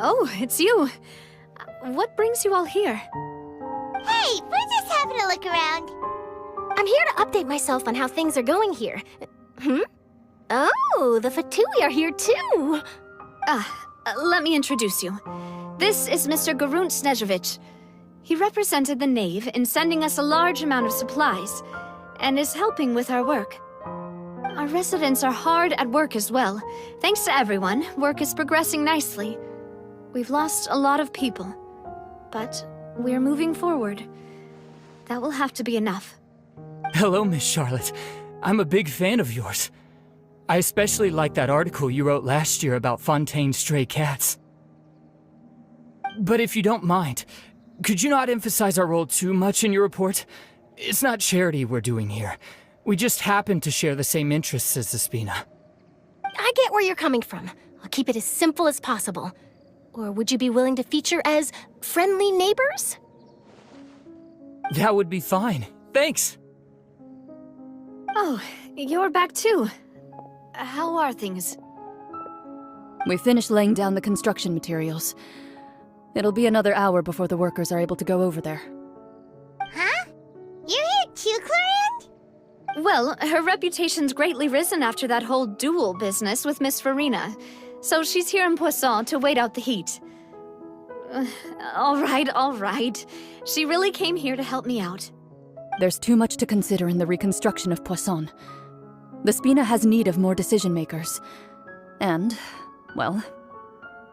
Oh, it's you. What brings you all here? Hey, we're just having a look around. I'm here to update myself on how things are going here. Oh, the Fatui are here too! Let me introduce you. This is Mr. Garunt Snezhevich. He represented the Knave in sending us a large amount of supplies, and is helping with our work. Our residents are hard at work as well. Thanks to everyone, work is progressing nicely. We've lost a lot of people, but we're moving forward. That will have to be enough. Hello, Miss Charlotte. I'm a big fan of yours. I especially like that article you wrote last year about Fontaine's stray cats. But if you don't mind, could you not emphasize our role too much in your report? It's not charity we're doing here. We just happen to share the same interests as the Spina. I get where you're coming from. I'll keep it as simple as possible. Or would you be willing to feature as friendly neighbors? That would be fine. Thanks. Oh, you're back too. How are things? We finished laying down the construction materials. It'll be another hour before the workers are able to go over there. Huh? You're here too, Clarand? Well, her reputation's greatly risen after that whole duel business with Miss Farina. So she's here in Poisson to wait out the heat. All right. She really came here to help me out. There's too much to consider in the reconstruction of Poisson. The Spina has need of more decision-makers. And, well,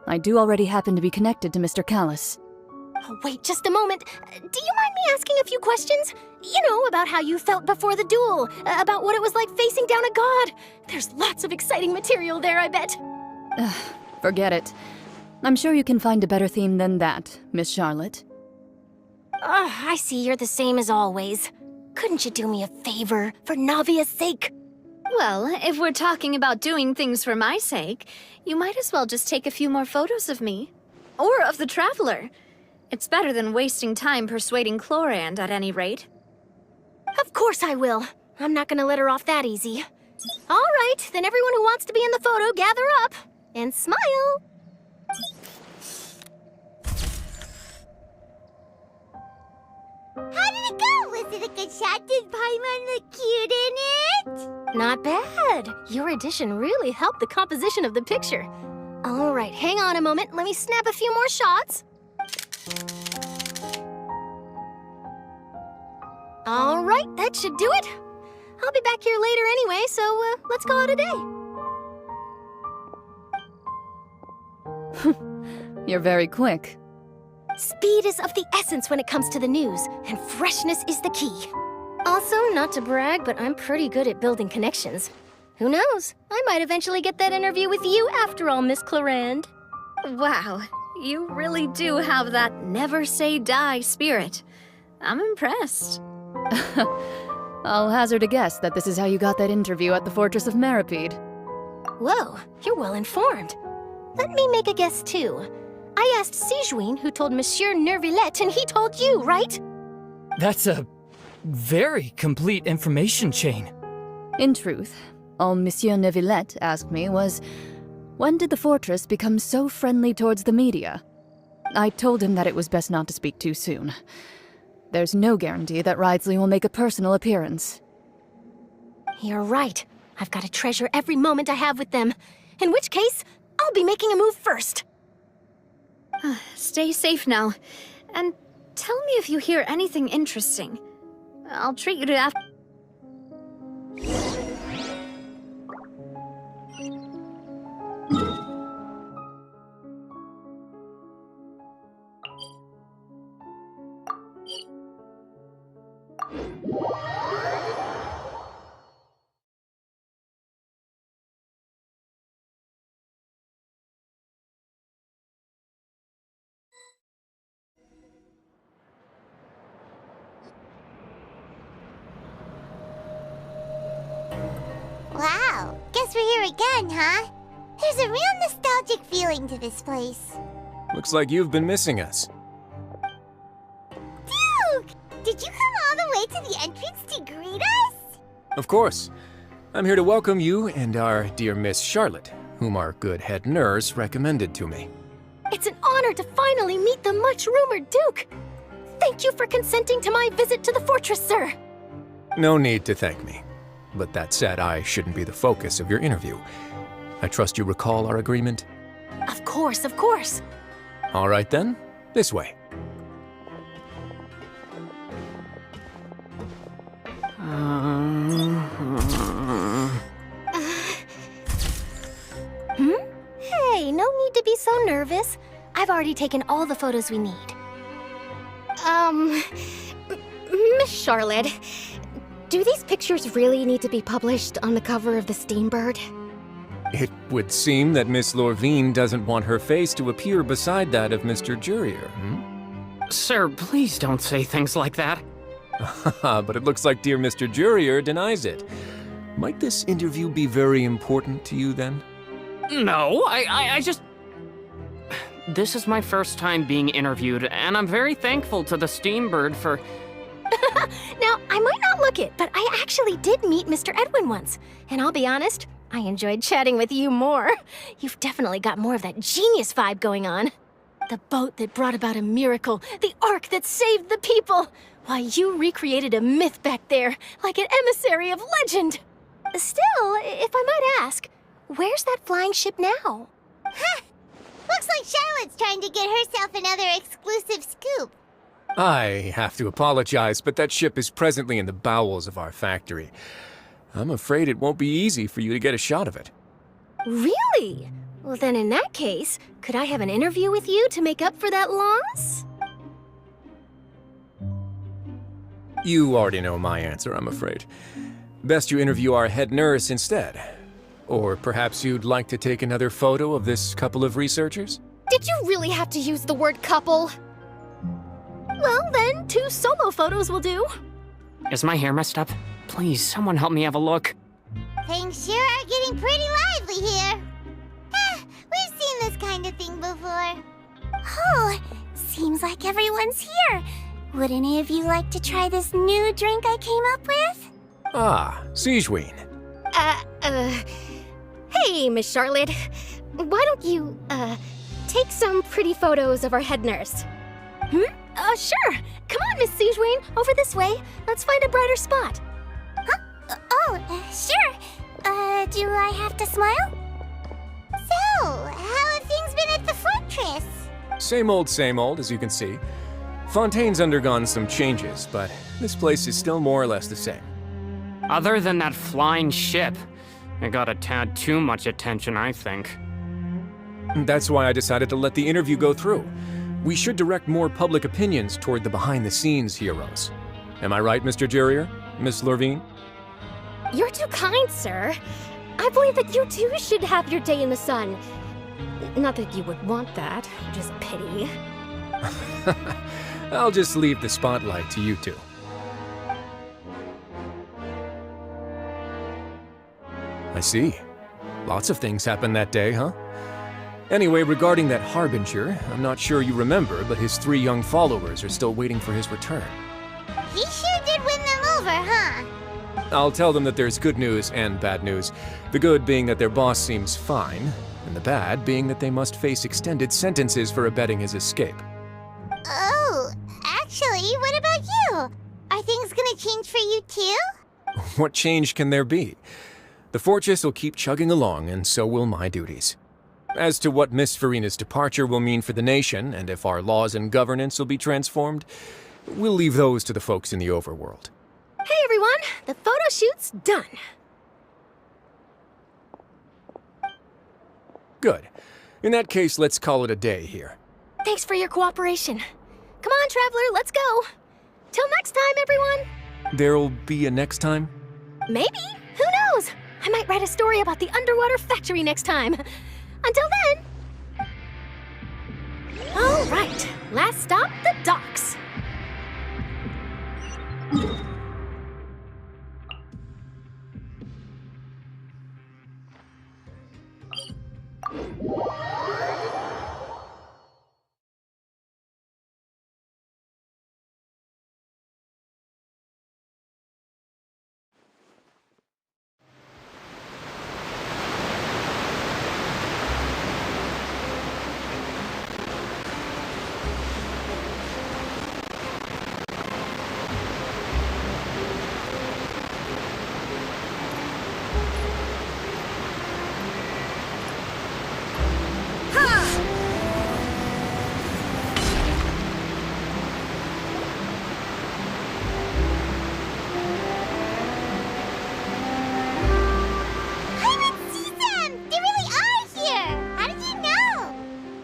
I do already happen to be connected to Mr. Callis. Oh, wait just a moment. Do you mind me asking a few questions? You know, about how you felt before the duel, about what it was like facing down a god. There's lots of exciting material there, I bet. Forget it. I'm sure you can find a better theme than that, Miss Charlotte. I see you're the same as always. Couldn't you do me a favor, for Navia's sake? Well, if we're talking about doing things for my sake, you might as well just take a few more photos of me. Or of the Traveler. It's better than wasting time persuading Chlorand, at any rate. Of course I will. I'm not gonna let her off that easy. All right, then everyone who wants to be in the photo, gather up. And smile! How did it go? Was it a good shot? Did Paimon look cute in it? Not bad. Your addition really helped the composition of the picture. All right, hang on a moment. Let me snap a few more shots. All right, that should do it. I'll be back here later anyway, so let's call it a day. You're very quick. Speed is of the essence when it comes to the news, and freshness is the key. Also, not to brag, but I'm pretty good at building connections. Who knows? I might eventually get that interview with you after all, Miss Chlorand. Wow, you really do have that never say die spirit. I'm impressed. I'll hazard a guess that this is how you got that interview at the Fortress of Meripede. Whoa, you're well informed. Let me make a guess too. I asked Sijuin, who told Monsieur Nervillet, and he told you, right? That's a very complete information chain. In truth, all Monsieur Nervillet asked me was, when did the fortress become so friendly towards the media? I told him that it was best not to speak too soon. There's no guarantee that Ridsley will make a personal appearance. You're right. I've got to treasure every moment I have with them. In which case, I'll be making a move first. Stay safe now. And tell me if you hear anything interesting. I'll treat you to Wow, guess we're here again, huh? There's a real nostalgic feeling to this place. Looks like you've been missing us. Duke! Did you come all the way to the entrance to greet us? Of course. I'm here to welcome you and our dear Miss Charlotte, whom our good head nurse recommended to me. It's an honor to finally meet the much-rumored Duke. Thank you for consenting to my visit to the fortress, sir. No need to thank me. But that said, I shouldn't be the focus of your interview. I trust you recall our agreement? Of course, of course. All right then, this way. Hey, no need to be so nervous. I've already taken all the photos we need. Miss Charlotte, do these pictures really need to be published on the cover of the Steambird? It would seem that Miss Lorvine doesn't want her face to appear beside that of Mr. Jurier, Sir, please don't say things like that. But it looks like dear Mr. Jurier denies it. Might this interview be very important to you then? No, I just... This is my first time being interviewed, and I'm very thankful to the Steambird for... Now, I might not look it, but I actually did meet Mr. Edwin once. And I'll be honest, I enjoyed chatting with you more. You've definitely got more of that genius vibe going on. The boat that brought about a miracle, the ark that saved the people. Why, you recreated a myth back there, like an emissary of legend. Still, if I might ask, where's that flying ship now? Huh! Looks like Charlotte's trying to get herself another exclusive scoop. I have to apologize, but that ship is presently in the bowels of our factory. I'm afraid it won't be easy for you to get a shot of it. Really? Well, then in that case, could I have an interview with you to make up for that loss? You already know my answer, I'm afraid. Best you interview our head nurse instead. Or perhaps you'd like to take another photo of this couple of researchers? Did you really have to use the word couple? Well, then, 2 solo photos will do. Is my hair messed up? Please, someone help me have a look. Things sure are getting pretty lively here. We've seen this kind of thing before. Oh, seems like everyone's here. Would any of you like to try this new drink I came up with? Ah, Sigewine. Hey, Miss Charlotte. Why don't you, take some pretty photos of our head nurse? Sure. Come on, Miss Sigewine, over this way. Let's find a brighter spot. Sure. Do I have to smile? So, how have things been at the fortress? Same old, as you can see. Fontaine's undergone some changes, but this place is still more or less the same. Other than that flying ship, it got a tad too much attention, I think. That's why I decided to let the interview go through. We should direct more public opinions toward the behind-the-scenes heroes. Am I right, Mr. Jurier? Miss Lorvine? You're too kind, sir. I believe that you too should have your day in the sun. Not that you would want that, which is a pity. I'll just leave the spotlight to you two. I see. Lots of things happened that day, huh? Anyway, regarding that Harbinger, I'm not sure you remember, but his 3 young followers are still waiting for his return. He sure did win them over, huh? I'll tell them that there's good news and bad news. The good being that their boss seems fine, and the bad being that they must face extended sentences for abetting his escape. Oh, actually, what about you? Are things gonna change for you too? What change can there be? The fortress will keep chugging along, and so will my duties. As to what Miss Farina's departure will mean for the nation, and if our laws and governance will be transformed, we'll leave those to the folks in the overworld. Hey everyone, the photo shoot's done. Good. In that case, let's call it a day here. Thanks for your cooperation. Come on, Traveler, let's go. Till next time, everyone. There'll be a next time? Maybe. Who knows? I might write a story about the underwater factory next time. Until then. All right. Last stop, the docks.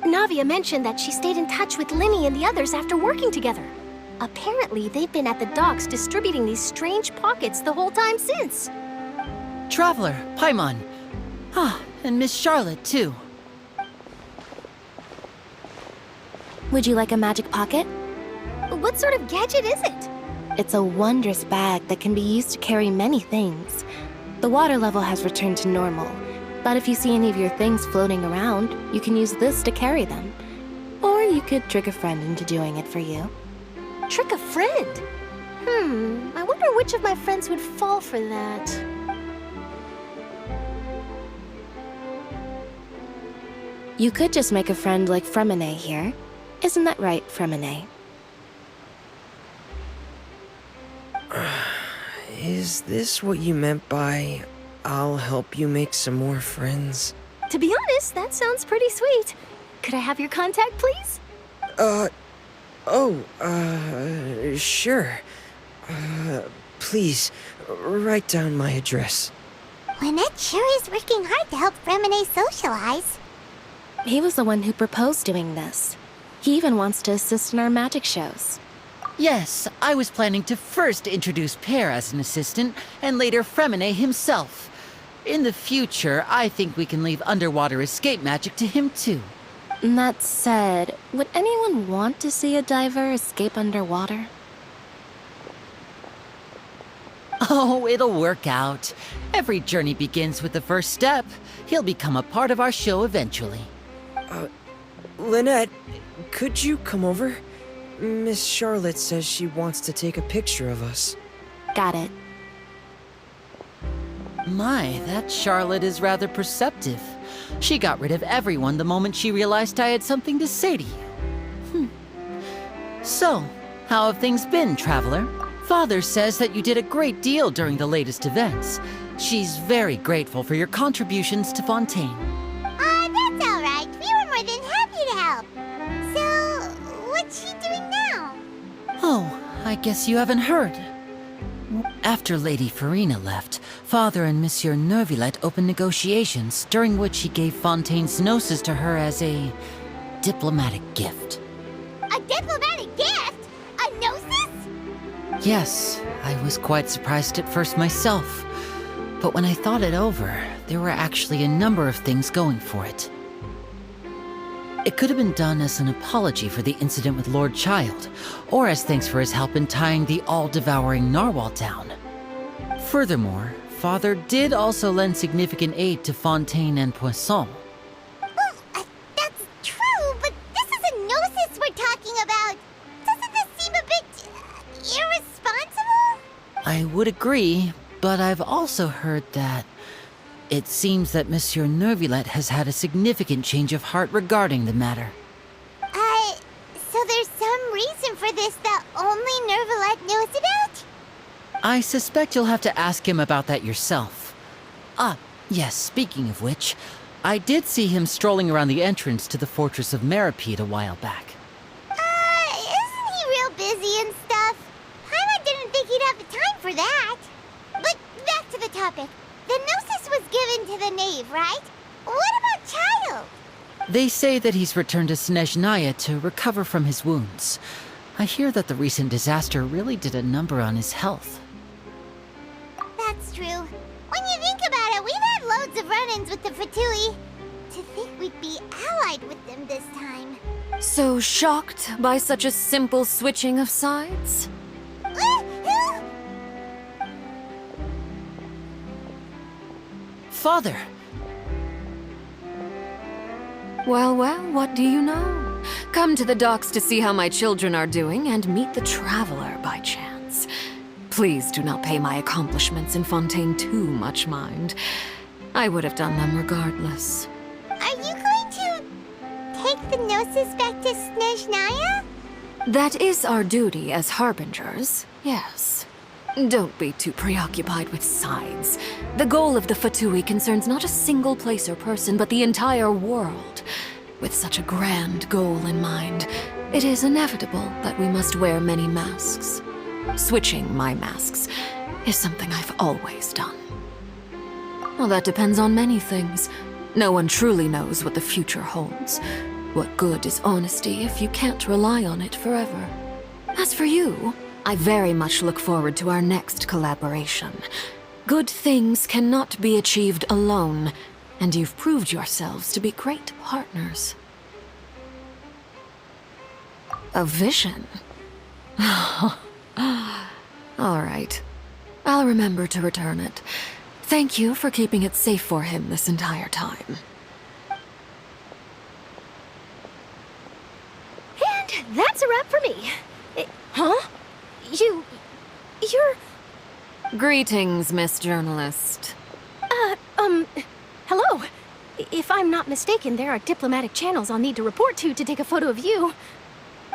Navia mentioned that she stayed in touch with Linny and the others after working together. Apparently, they've been at the docks distributing these strange pockets the whole time since. Traveler, Paimon. Ah, and Miss Charlotte, too. Would you like a magic pocket? What sort of gadget is it? It's a wondrous bag that can be used to carry many things. The water level has returned to normal, but if you see any of your things floating around, you can use this to carry them. Or you could trick a friend into doing it for you. Trick a friend? I wonder which of my friends would fall for that. You could just make a friend like Fremine here. Isn't that right, Fremine? Is this what you meant by, I'll help you make some more friends? To be honest, that sounds pretty sweet. Could I have your contact, please? Sure. Please, write down my address. Lynette sure is working hard to help Fremine socialize. He was the one who proposed doing this. He even wants to assist in our magic shows. Yes, I was planning to first introduce Pear as an assistant, and later Fremine himself. In the future, I think we can leave underwater escape magic to him too. That said, would anyone want to see a diver escape underwater? Oh, it'll work out. Every journey begins with the first step. He'll become a part of our show eventually. Lynette, could you come over? Miss Charlotte says she wants to take a picture of us. Got it. My, that Charlotte is rather perceptive. She got rid of everyone the moment she realized I had something to say to you. So, how have things been, Traveler? Father says that you did a great deal during the latest events. She's very grateful for your contributions to Fontaine. That's all right. We were more than happy to help. So, what's she doing now? Oh, I guess you haven't heard. After Lady Farina left, Father and Monsieur Neuvillette opened negotiations, during which he gave Fontaine's gnosis to her as a diplomatic gift. A diplomatic gift? A gnosis? Yes, I was quite surprised at first myself. But when I thought it over, there were actually a number of things going for it. It could have been done as an apology for the incident with Lord Child, or as thanks for his help in tying the all-devouring narwhal down. Furthermore, Father did also lend significant aid to Fontaine and Poisson. That's true, but this is a gnosis we're talking about. Doesn't this seem a bit irresponsible? I would agree, but I've also heard that it seems that Monsieur Neuvillette has had a significant change of heart regarding the matter. So there's some reason for this that only Neuvillette knows about? I suspect you'll have to ask him about that yourself. Ah, yes, speaking of which, I did see him strolling around the entrance to the Fortress of Meripede a while back. Isn't he real busy and stuff? Paimon didn't think he'd have the time for that. But back to the topic. The gnosis was given to the knave, right? What about Child? They say that he's returned to Snezhnaya to recover from his wounds. I hear that the recent disaster really did a number on his health. true. When you think about it, we've had loads of run-ins with the Fatui. To think we'd be allied with them this time. So shocked by such a simple switching of sides? Father! Well, what do you know? Come to the docks to see how my children are doing and meet the Traveler by chance. Please do not pay my accomplishments in Fontaine too much mind. I would have done them regardless. Are you going to take the Gnosis back to Snezhnaya? That is our duty as harbingers, yes. Don't be too preoccupied with sides. The goal of the Fatui concerns not a single place or person, but the entire world. With such a grand goal in mind, it is inevitable that we must wear many masks. Switching my masks is something I've always done. Well, that depends on many things. No one truly knows what the future holds. What good is honesty if you can't rely on it forever? As for you, I very much look forward to our next collaboration. Good things cannot be achieved alone, and you've proved yourselves to be great partners. A vision? All right. I'll remember to return it. Thank you for keeping it safe for him this entire time. And that's a wrap for me. Huh? You're... Greetings, Miss Journalist. Hello. If I'm not mistaken, there are diplomatic channels I'll need to report to take a photo of you.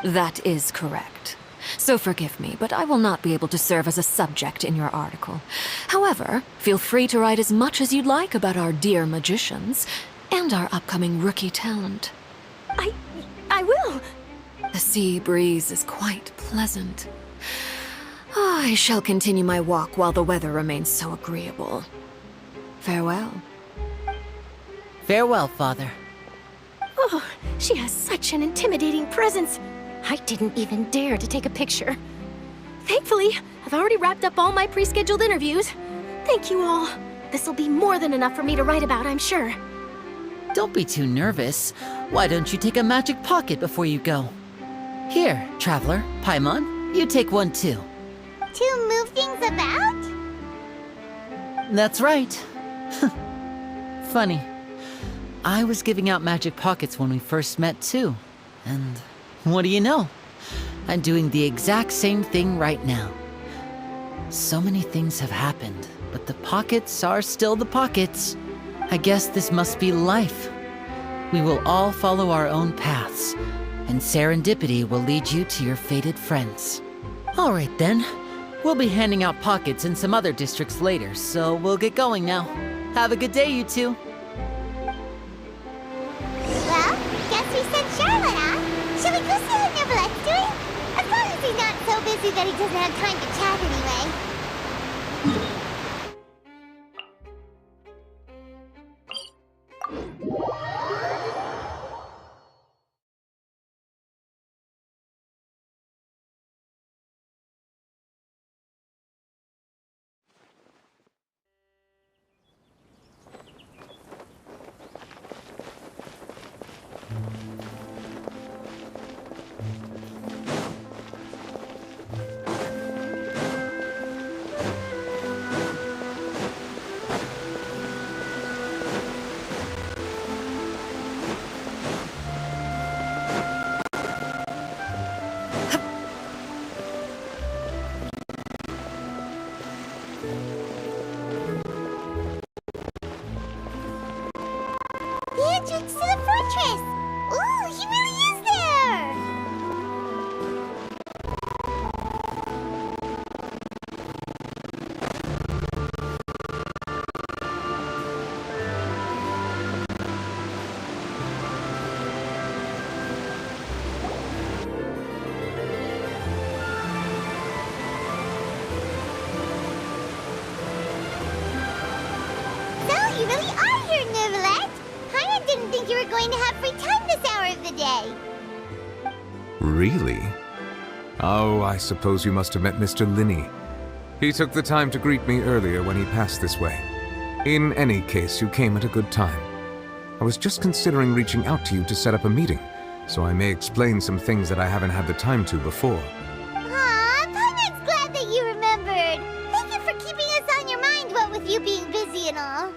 That is correct. So forgive me, but I will not be able to serve as a subject in your article. However, feel free to write as much as you'd like about our dear magicians and our upcoming rookie talent. I will. The sea breeze is quite pleasant. I shall continue my walk while the weather remains so agreeable. Farewell. Farewell, Father. Oh, she has such an intimidating presence. I didn't even dare to take a picture. Thankfully, I've already wrapped up all my pre-scheduled interviews. Thank you all. This'll be more than enough for me to write about, I'm sure. Don't be too nervous. Why don't you take a magic pocket before you go? Here, Traveler, Paimon, you take one too. To move things about? That's right. Funny. I was giving out magic pockets when we first met too. And what do you know? I'm doing the exact same thing right now. So many things have happened, but the pockets are still the pockets. I guess this must be life. We will all follow our own paths, and serendipity will lead you to your fated friends. All right then. We'll be handing out pockets in some other districts later, so we'll get going now. Have a good day, you two. Well, guess we sent Charlotte off. Shall we go see what Neverlette's doing? As long as he's not so busy that he doesn't have time to chat anyway. The entrance to the fortress! Ooh, he really is there! So, you really are here, Neverlet! I didn't think you were going to have free time this hour of the day. Really? Oh, I suppose you must have met Mr. Linney. He took the time to greet me earlier when he passed this way. In any case, you came at a good time. I was just considering reaching out to you to set up a meeting, so I may explain some things that I haven't had the time to before. Aw, Paimon's glad that you remembered. Thank you for keeping us on your mind, what with you being busy and all.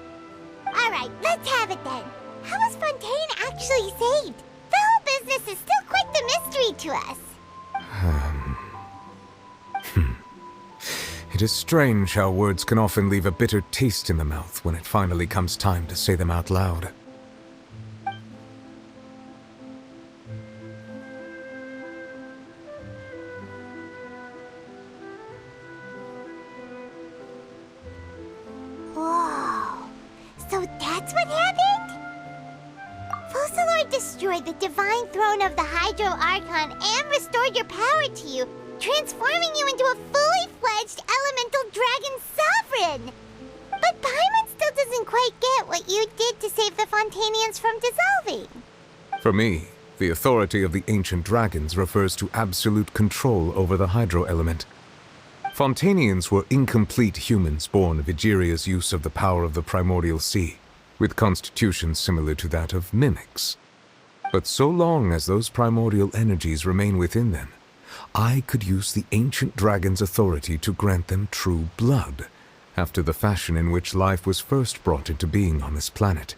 Alright, let's have it then. How was Fontaine actually saved? The whole business is still quite the mystery to us. It is strange how words can often leave a bitter taste in the mouth when it finally comes time to say them out loud. Whoa. So that's what happened? Focalor destroyed the divine throne of the Hydro Archon and restored your power to you, transforming you into a fully fledged elemental dragon sovereign. But Paimon still doesn't quite get what you did to save the Fontanians from dissolving. For me, the authority of the ancient dragons refers to absolute control over the hydro element. Fontanians were incomplete humans born of Egeria's use of the power of the primordial sea, with constitutions similar to that of mimics. But so long as those primordial energies remain within them, I could use the ancient dragon's authority to grant them true blood, after the fashion in which life was first brought into being on this planet.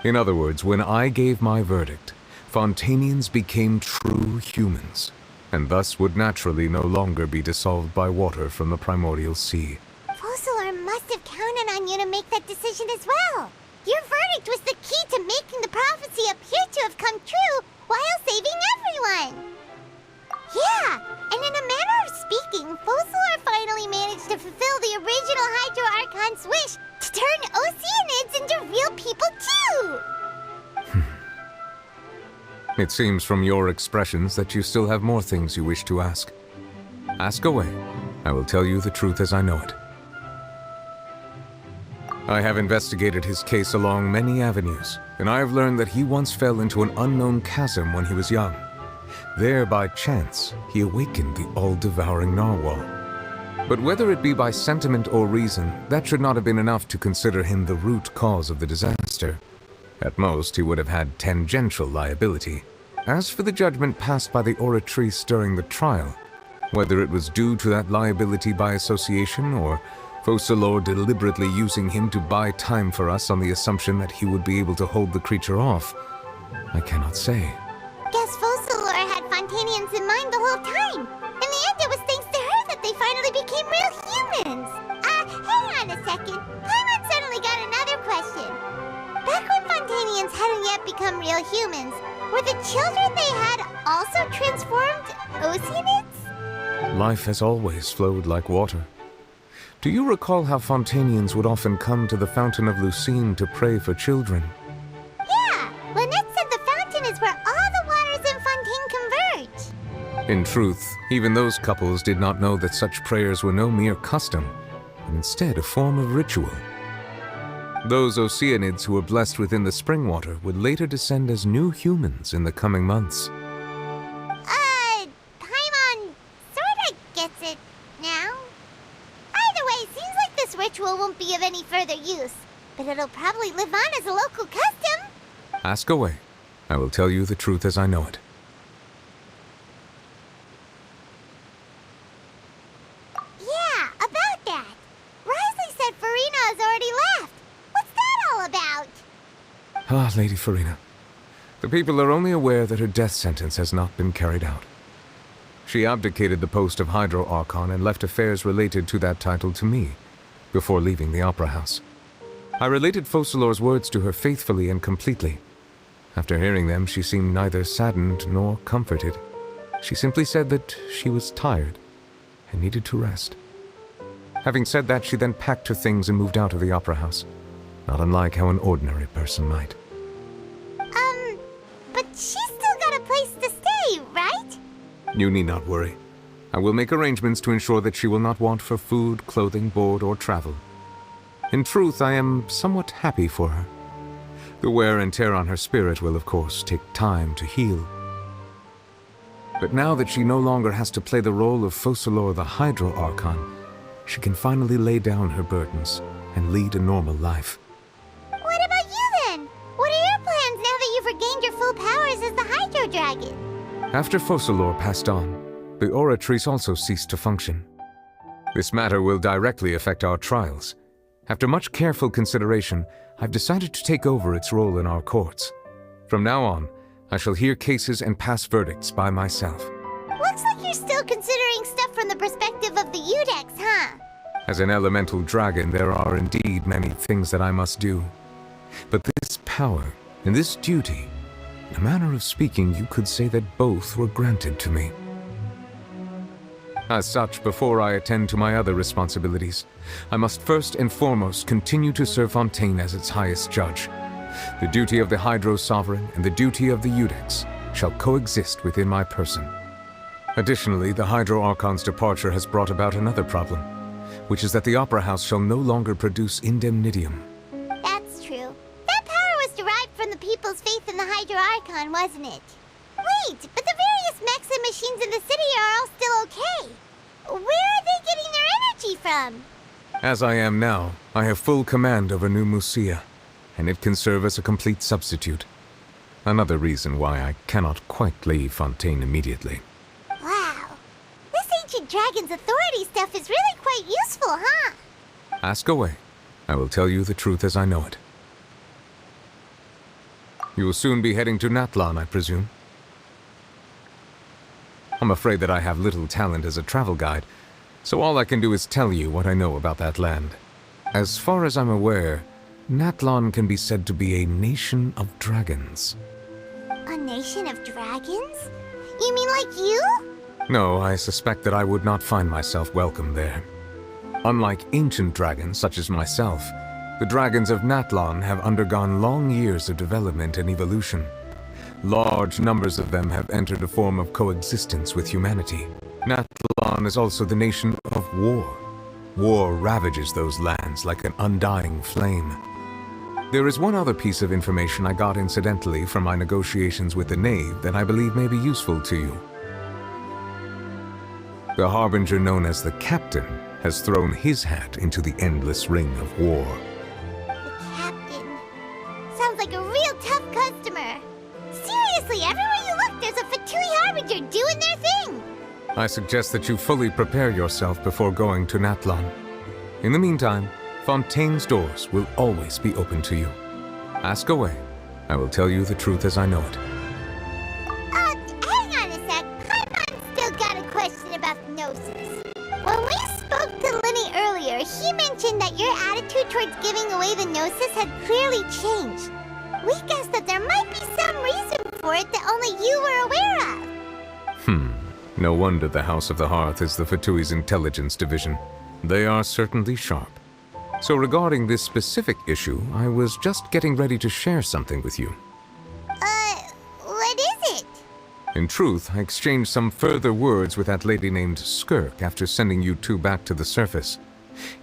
In other words, when I gave my verdict, Fontanians became true humans, and thus would naturally no longer be dissolved by water from the primordial sea. Focalor must have counted on you to make that decision as well. Your verdict was the key to making the prophecy appear to have come true while saving everyone. Yeah, and in a manner of speaking, Focalor finally managed to fulfill the original Hydro Archon's wish to turn Oceanids into real people too! It seems from your expressions that you still have more things you wish to ask. Ask away. I will tell you the truth as I know it. I have investigated his case along many avenues, and I have learned that he once fell into an unknown chasm when he was young. There, by chance, he awakened the all-devouring narwhal. But whether it be by sentiment or reason, that should not have been enough to consider him the root cause of the disaster. At most, he would have had tangential liability. As for the judgment passed by the Oratrice during the trial, whether it was due to that liability by association, or Focalor deliberately using him to buy time for us on the assumption that he would be able to hold the creature off, I cannot say. Guess Focalor had Fontanians in mind the whole time. In the end, it was thanks to her that they finally became real humans. Hang on a second. Paimon suddenly got another question. Back when Fontanians hadn't yet become real humans, were the children they had also transformed Oceanids? Life has always flowed like water. Do you recall how Fontanians would often come to the Fountain of Lucine to pray for children? Yeah, Lynette said the fountain is where all the waters in Fontaine converge. In truth, even those couples did not know that such prayers were no mere custom, but instead a form of ritual. Those Oceanids who were blessed within the spring water would later descend as new humans in the coming months. Paimon sorta gets it now. Either way, seems like this ritual won't be of any further use, but it'll probably live on as a local custom. Ask away. I will tell you the truth as I know it. Yeah, about that. Risley said Farina has already left. What's that all about? Ah, Lady Farina. The people are only aware that her death sentence has not been carried out. She abdicated the post of Hydro Archon and left affairs related to that title to me, before leaving the Opera House. I related Focalor's words to her faithfully and completely. After hearing them, she seemed neither saddened nor comforted. She simply said that she was tired and needed to rest. Having said that, she then packed her things and moved out of the Opera House, not unlike how an ordinary person might. But she's still got a place to stay, right? You need not worry. I will make arrangements to ensure that she will not want for food, clothing, board, or travel. In truth, I am somewhat happy for her. The wear and tear on her spirit will, of course, take time to heal. But now that she no longer has to play the role of Focalor the Hydro Archon, she can finally lay down her burdens and lead a normal life. What about you then? What are your plans now that you've regained your full powers as the Hydro Dragon? After Focalor passed on, the Oratrice also ceased to function. This matter will directly affect our trials. After much careful consideration, I've decided to take over its role in our courts. From now on, I shall hear cases and pass verdicts by myself. Looks like you're still considering stuff from the perspective of the Udex, huh? As an elemental dragon, there are indeed many things that I must do. But this power and this duty, in a manner of speaking, you could say that both were granted to me. As such, before I attend to my other responsibilities, I must first and foremost continue to serve Fontaine as its highest judge. The duty of the Hydro Sovereign and the duty of the Udex shall coexist within my person. Additionally, the Hydro Archon's departure has brought about another problem, which is that the Opera House shall no longer produce indemnitium. That's true. That power was derived from the people's faith in the Hydro Archon, wasn't it? Wait, but the various mechs and machines in the city are all still okay. Where are they getting their energy from? As I am now, I have full command over New Musia, and it can serve as a complete substitute. Another reason why I cannot quite leave Fontaine immediately. Wow. This ancient dragon's authority stuff is really quite useful, huh? Ask away. I will tell you the truth as I know it. You will soon be heading to Natlan, I presume? I'm afraid that I have little talent as a travel guide, so all I can do is tell you what I know about that land. As far as I'm aware, Natlan can be said to be a nation of dragons. A nation of dragons? You mean like you? No, I suspect that I would not find myself welcome there. Unlike ancient dragons such as myself, the dragons of Natlan have undergone long years of development and evolution. Large numbers of them have entered a form of coexistence with humanity. Natlan is also the nation of war. War ravages those lands like an undying flame. There is one other piece of information I got incidentally from my negotiations with the Knave that I believe may be useful to you. The harbinger known as the Captain has thrown his hat into the endless ring of war. The Captain. Sounds like a real tough customer. Seriously, everywhere you look, there's a Fatui Harbinger doing their thing! I suggest that you fully prepare yourself before going to Natlan. In the meantime, Fontaine's doors will always be open to you. Ask away. I will tell you the truth as I know it. Hang on a sec. Paimon's still got a question about the Gnosis. When we spoke to Lenny earlier, he mentioned that your attitude towards giving away the Gnosis had clearly changed. We guessed that there might be some reason for it that only you were aware of. No wonder the House of the Hearth is the Fatui's intelligence division. They are certainly sharp. So regarding this specific issue, I was just getting ready to share something with you. What is it? In truth, I exchanged some further words with that lady named Skirk after sending you two back to the surface.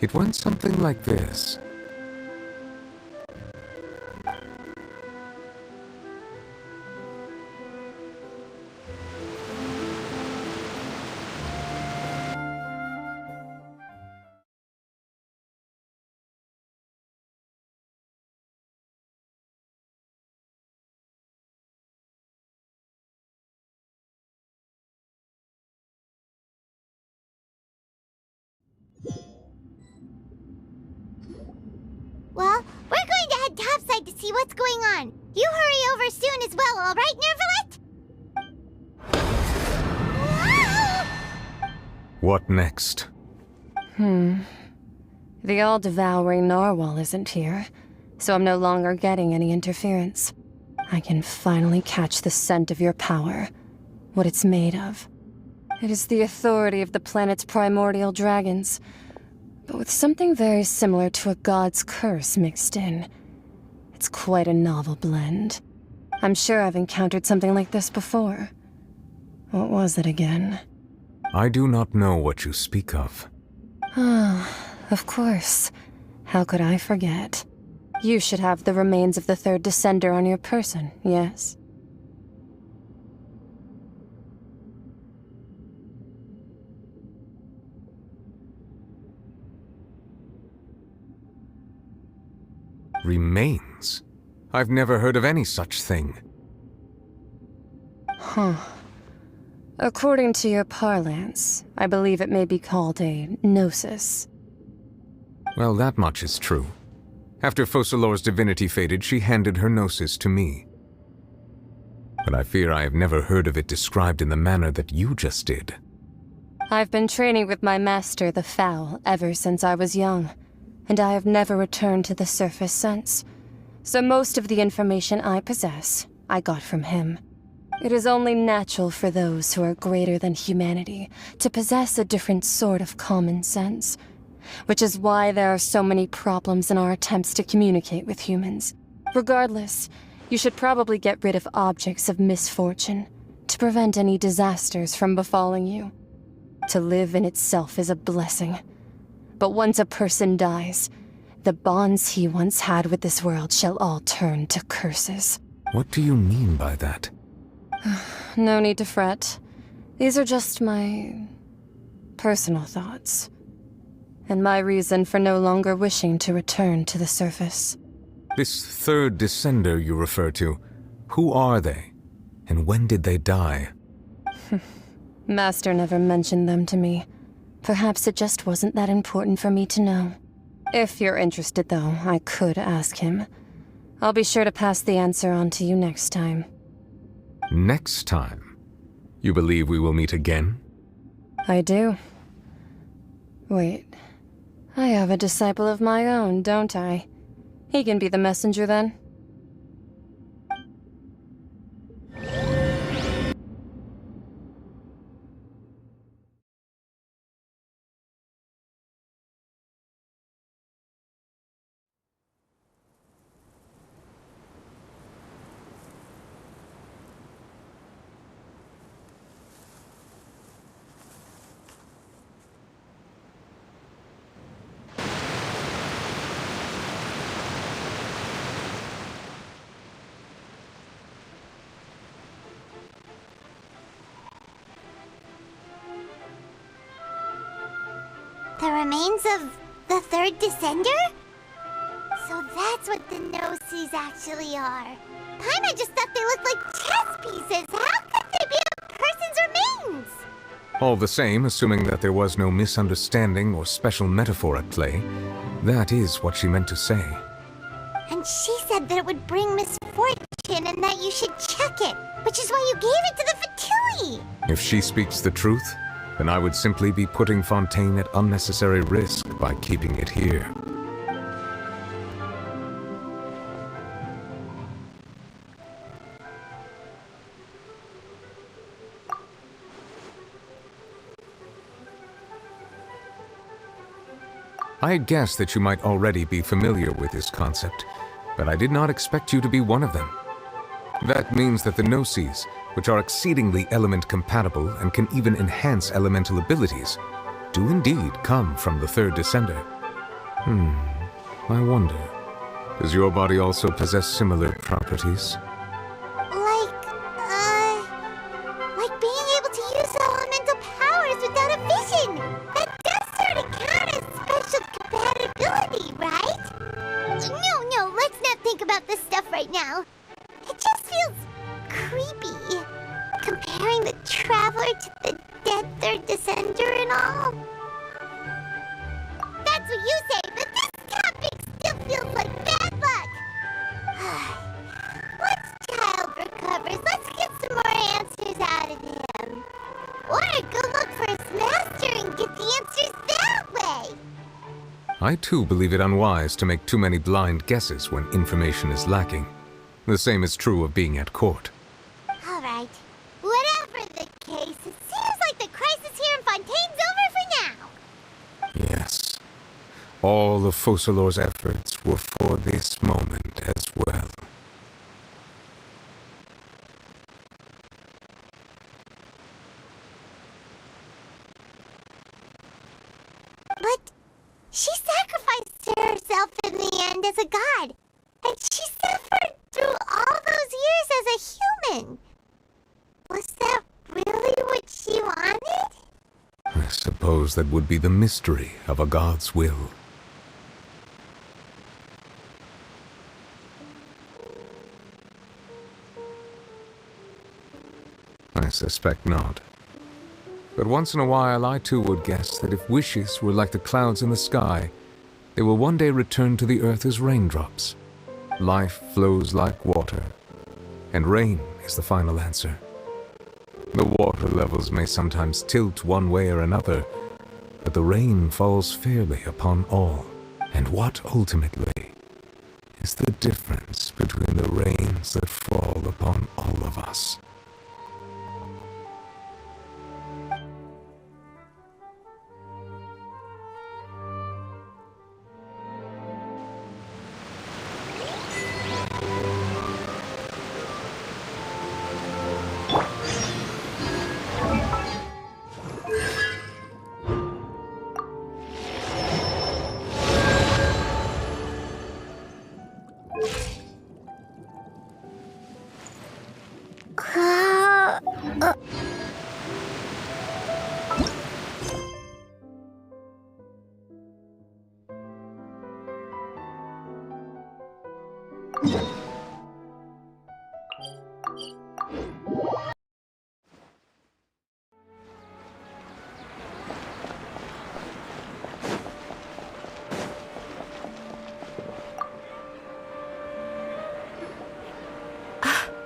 It went something like this. Well, we're going to head topside to see what's going on. You hurry over soon as well, all right, Nervalet? What next? The all-devouring narwhal isn't here, so I'm no longer getting any interference. I can finally catch the scent of your power, what it's made of. It is the authority of the planet's primordial dragons, but with something very similar to a god's curse mixed in. It's quite a novel blend. I'm sure I've encountered something like this before. What was it again? I do not know what you speak of. Of course. How could I forget? You should have the remains of the third descender on your person, yes? Remains? I've never heard of any such thing. Huh. According to your parlance, I believe it may be called a gnosis. Well, that much is true. After Focalor's divinity faded, she handed her gnosis to me. But I fear I have never heard of it described in the manner that you just did. I've been training with my master, the Foul, ever since I was young, and I have never returned to the surface since. So most of the information I possess, I got from him. It is only natural for those who are greater than humanity to possess a different sort of common sense, which is why there are so many problems in our attempts to communicate with humans. Regardless, you should probably get rid of objects of misfortune to prevent any disasters from befalling you. To live in itself is a blessing. But once a person dies, the bonds he once had with this world shall all turn to curses. What do you mean by that? No need to fret. These are just my personal thoughts, and my reason for no longer wishing to return to the surface. This third descender you refer to, who are they? And when did they die? Master never mentioned them to me. Perhaps it just wasn't that important for me to know. If you're interested, though, I could ask him. I'll be sure to pass the answer on to you next time. Next time? You believe we will meet again? I do. Wait. I have a disciple of my own, don't I? He can be the messenger then. The remains of the third descender? So that's what the Gnosis actually are. Paimon just thought they looked like chess pieces. How could they be a person's remains? All the same, assuming that there was no misunderstanding or special metaphor at play, that is what she meant to say. And she said that it would bring misfortune and that you should check it, which is why you gave it to the Fatui. If she speaks the truth, then I would simply be putting Fontaine at unnecessary risk by keeping it here. I had guessed that you might already be familiar with this concept, but I did not expect you to be one of them. That means that the Gnosis, which are exceedingly element-compatible and can even enhance elemental abilities, do indeed come from the third descender. I wonder, does your body also possess similar properties? Like being able to use elemental powers without a vision. That does sort of count as special compatibility, right? No, let's not think about this stuff right now. It just feels creepy. Comparing the Traveler to the dead third descender and all. That's what you say, but this topic still feels like bad luck. Once Child recovers, let's get some more answers out of him. Or go look for his master and get the answers that way. I too believe it unwise to make too many blind guesses when information is lacking. The same is true of being at court. Alright. Whatever the case, it seems like the crisis here in Fontaine's over for now. Yes. All of Focalor's efforts were for this moment as well. But she sacrificed herself in the end as a god. And she suffered through all those years as a human. Was that really what she wanted? I suppose that would be the mystery of a god's will. suspect not. But once in a while, I too would guess that if wishes were like the clouds in the sky, they will one day return to the earth as raindrops. Life flows like water, and rain is the final answer. The water levels may sometimes tilt one way or another, but the rain falls fairly upon all. And what ultimately is the difference between the rains that fall upon all of us?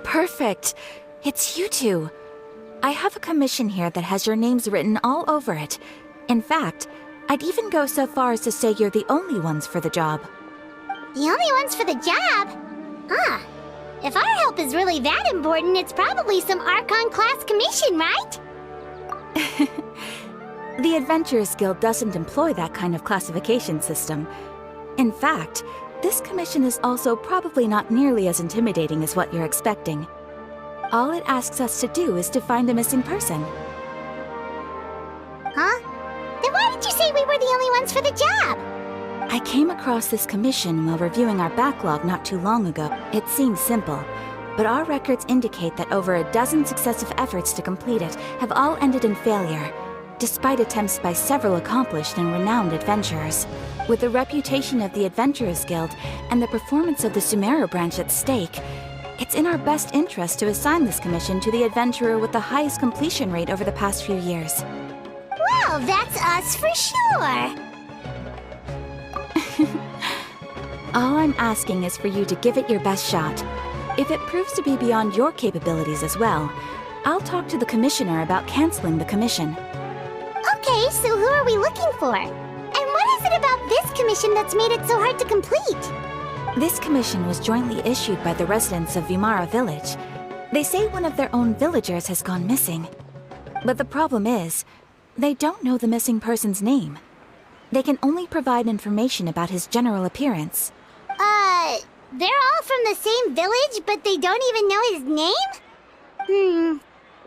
Perfect. It's you two. I have a commission here that has your names written all over it. In fact, I'd even go so far as to say you're the only ones for the job. The only ones for the job? Ah, if our help is really that important, it's probably some Archon-class commission, right? The Adventurers Guild doesn't employ that kind of classification system. In fact, this commission is also probably not nearly as intimidating as what you're expecting. All it asks us to do is to find a missing person. Huh? Then why did you say we were the only ones for the job? I came across this commission while reviewing our backlog not too long ago. It seems simple, but our records indicate that over a dozen successive efforts to complete it have all ended in failure, despite attempts by several accomplished and renowned adventurers. With the reputation of the Adventurers Guild and the performance of the Sumeru branch at stake, it's in our best interest to assign this commission to the adventurer with the highest completion rate over the past few years. Well, that's us for sure! All I'm asking is for you to give it your best shot. If it proves to be beyond your capabilities as well, I'll talk to the commissioner about canceling the commission. Okay, so who are we looking for? And what is it about this commission that's made it so hard to complete? This commission was jointly issued by the residents of Vimara Village. They say one of their own villagers has gone missing. But the problem is, they don't know the missing person's name. They can only provide information about his general appearance. They're all from the same village, but they don't even know his name?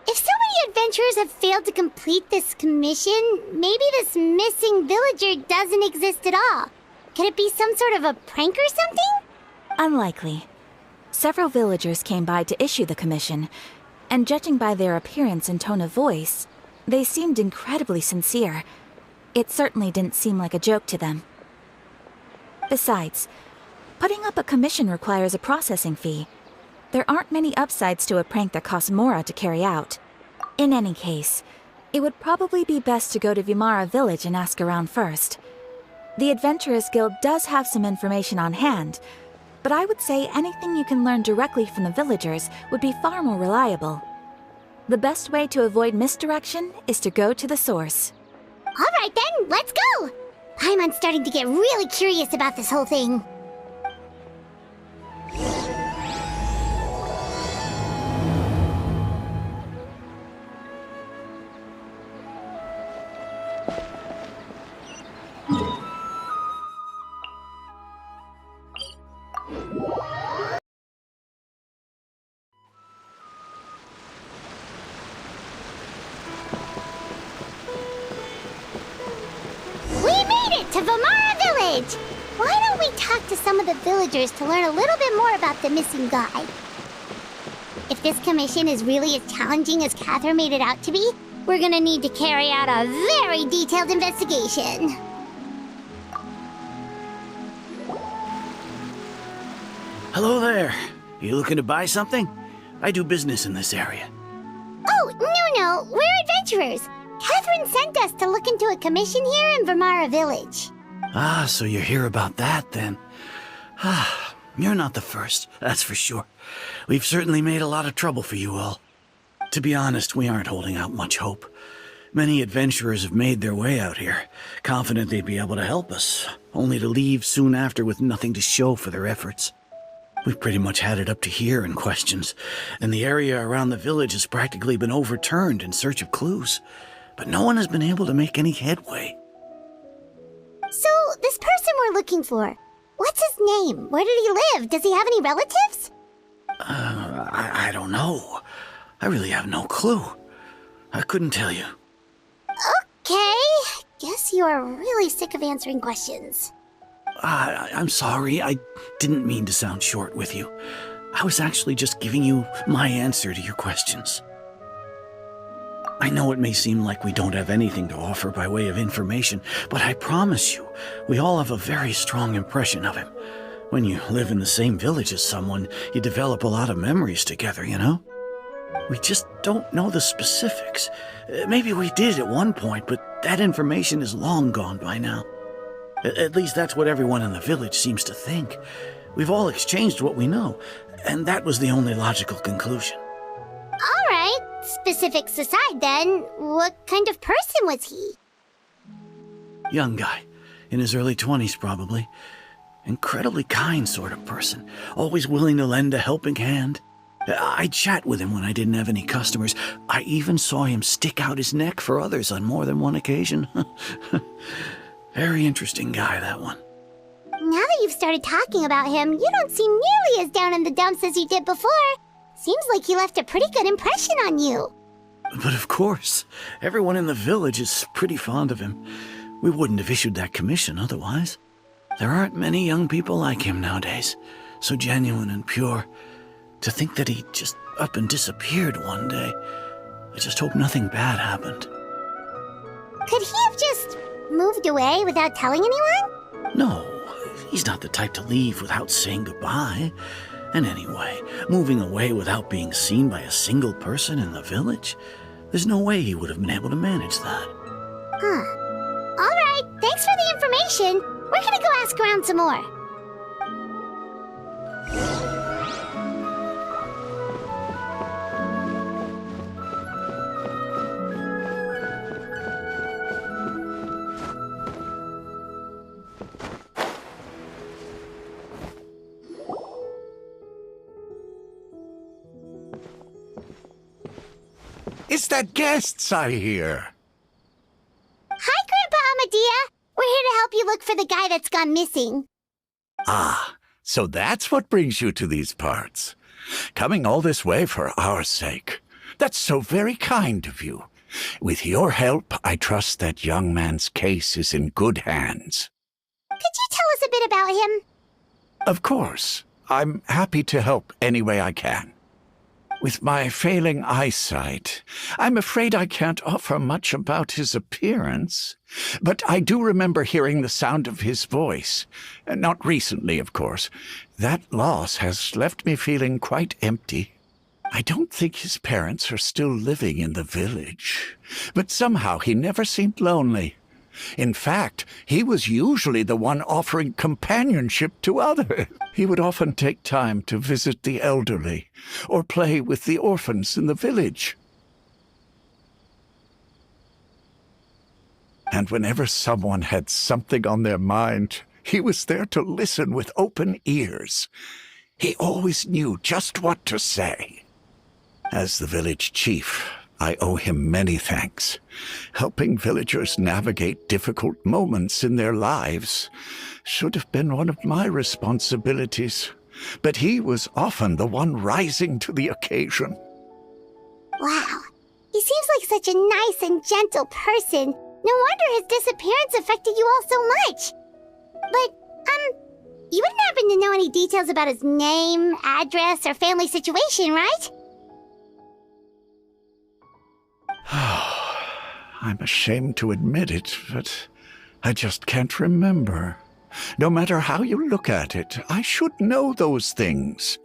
If so many adventurers have failed to complete this commission, maybe this missing villager doesn't exist at all. Could it be some sort of a prank or something? Unlikely. Several villagers came by to issue the commission, and judging by their appearance and tone of voice, they seemed incredibly sincere. It certainly didn't seem like a joke to them. Besides, putting up a commission requires a processing fee. There aren't many upsides to a prank that costs Mora to carry out. In any case, it would probably be best to go to Vimara Village and ask around first. The Adventurers Guild does have some information on hand, but I would say anything you can learn directly from the villagers would be far more reliable. The best way to avoid misdirection is to go to the source. Alright then, let's go! Paimon's starting to get really curious about this whole thing. To Vimara Village! Why don't we talk to some of the villagers to learn a little bit more about the missing guy? If this commission is really as challenging as Catherine made it out to be, we're gonna need to carry out a very detailed investigation. Hello there. You looking to buy something? I do business in this area. Oh, no. We're adventurers. Catherine sent us to look into a commission here in Vermara Village. Ah, so you're here about that, then. Ah, you're not the first, that's for sure. We've certainly made a lot of trouble for you all. To be honest, we aren't holding out much hope. Many adventurers have made their way out here, confident they'd be able to help us, only to leave soon after with nothing to show for their efforts. We've pretty much had it up to here in questions, and the area around the village has practically been overturned in search of clues, but no one has been able to make any headway. So, this person we're looking for, what's his name? Where did he live? Does he have any relatives? I don't know. I really have no clue. I couldn't tell you. Okay, guess you are really sick of answering questions. I'm sorry, I didn't mean to sound short with you. I was actually just giving you my answer to your questions. I know it may seem like we don't have anything to offer by way of information, but I promise you, we all have a very strong impression of him. When you live in the same village as someone, you develop a lot of memories together, you know? We just don't know the specifics. Maybe we did at one point, but that information is long gone by now. At least that's what everyone in the village seems to think. We've all exchanged what we know, and that was the only logical conclusion. All right, specifics aside then, what kind of person was he? Young guy, in his early 20s probably. Incredibly kind sort of person, always willing to lend a helping hand. I'd chat with him when I didn't have any customers. I even saw him stick out his neck for others on more than one occasion. Very interesting guy, that one. Now that you've started talking about him, you don't seem nearly as down in the dumps as you did before. Seems like he left a pretty good impression on you. But of course, everyone in the village is pretty fond of him. We wouldn't have issued that commission otherwise. There aren't many young people like him nowadays, so genuine and pure. To think that he just up and disappeared one day. I just hope nothing bad happened. Could he have just moved away without telling anyone? No, he's not the type to leave without saying goodbye. And anyway, moving away without being seen by a single person in the village? There's no way he would have been able to manage that. Huh. All right, thanks for the information. We're gonna go ask around some more. It's that guests I hear. Hi, Grandpa Amadea. We're here to help you look for the guy that's gone missing. Ah, so that's what brings you to these parts. Coming all this way for our sake. That's so very kind of you. With your help, I trust that young man's case is in good hands. Could you tell us a bit about him? Of course. I'm happy to help any way I can. With my failing eyesight, I'm afraid I can't offer much about his appearance. But I do remember hearing the sound of his voice. Not recently, of course. That loss has left me feeling quite empty. I don't think his parents are still living in the village. But somehow he never seemed lonely. In fact, he was usually the one offering companionship to others. He would often take time to visit the elderly or play with the orphans in the village. And whenever someone had something on their mind, he was there to listen with open ears. He always knew just what to say. As the village chief, I owe him many thanks. Helping villagers navigate difficult moments in their lives should have been one of my responsibilities, but he was often the one rising to the occasion. Wow, he seems like such a nice and gentle person. No wonder his disappearance affected you all so much. But, you wouldn't happen to know any details about his name, address, or family situation, right? I'm ashamed to admit it, but I just can't remember. No matter how you look at it, I should know those things.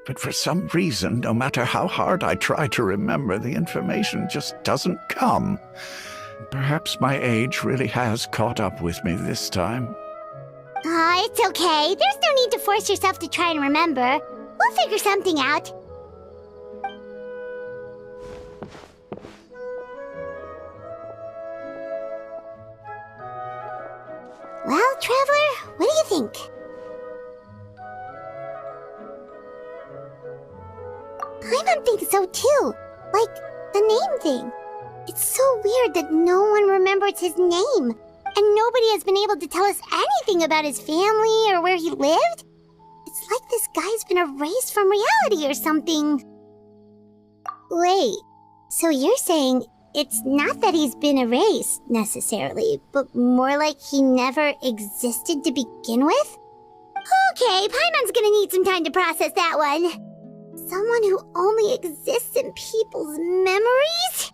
but for some reason, no matter how hard I try to remember, the information just doesn't come. Perhaps my age really has caught up with me this time. It's okay. There's no need to force yourself to try and remember. We'll figure something out. Well, Traveler, what do you think? Paimon thinks so too. Like, the name thing. It's so weird that no one remembers his name. And nobody has been able to tell us anything about his family or where he lived. It's like this guy's been erased from reality or something. Wait, so you're saying it's not that he's been erased, necessarily, but more like he never existed to begin with? Okay, Paimon's gonna need some time to process that one. Someone who only exists in people's memories?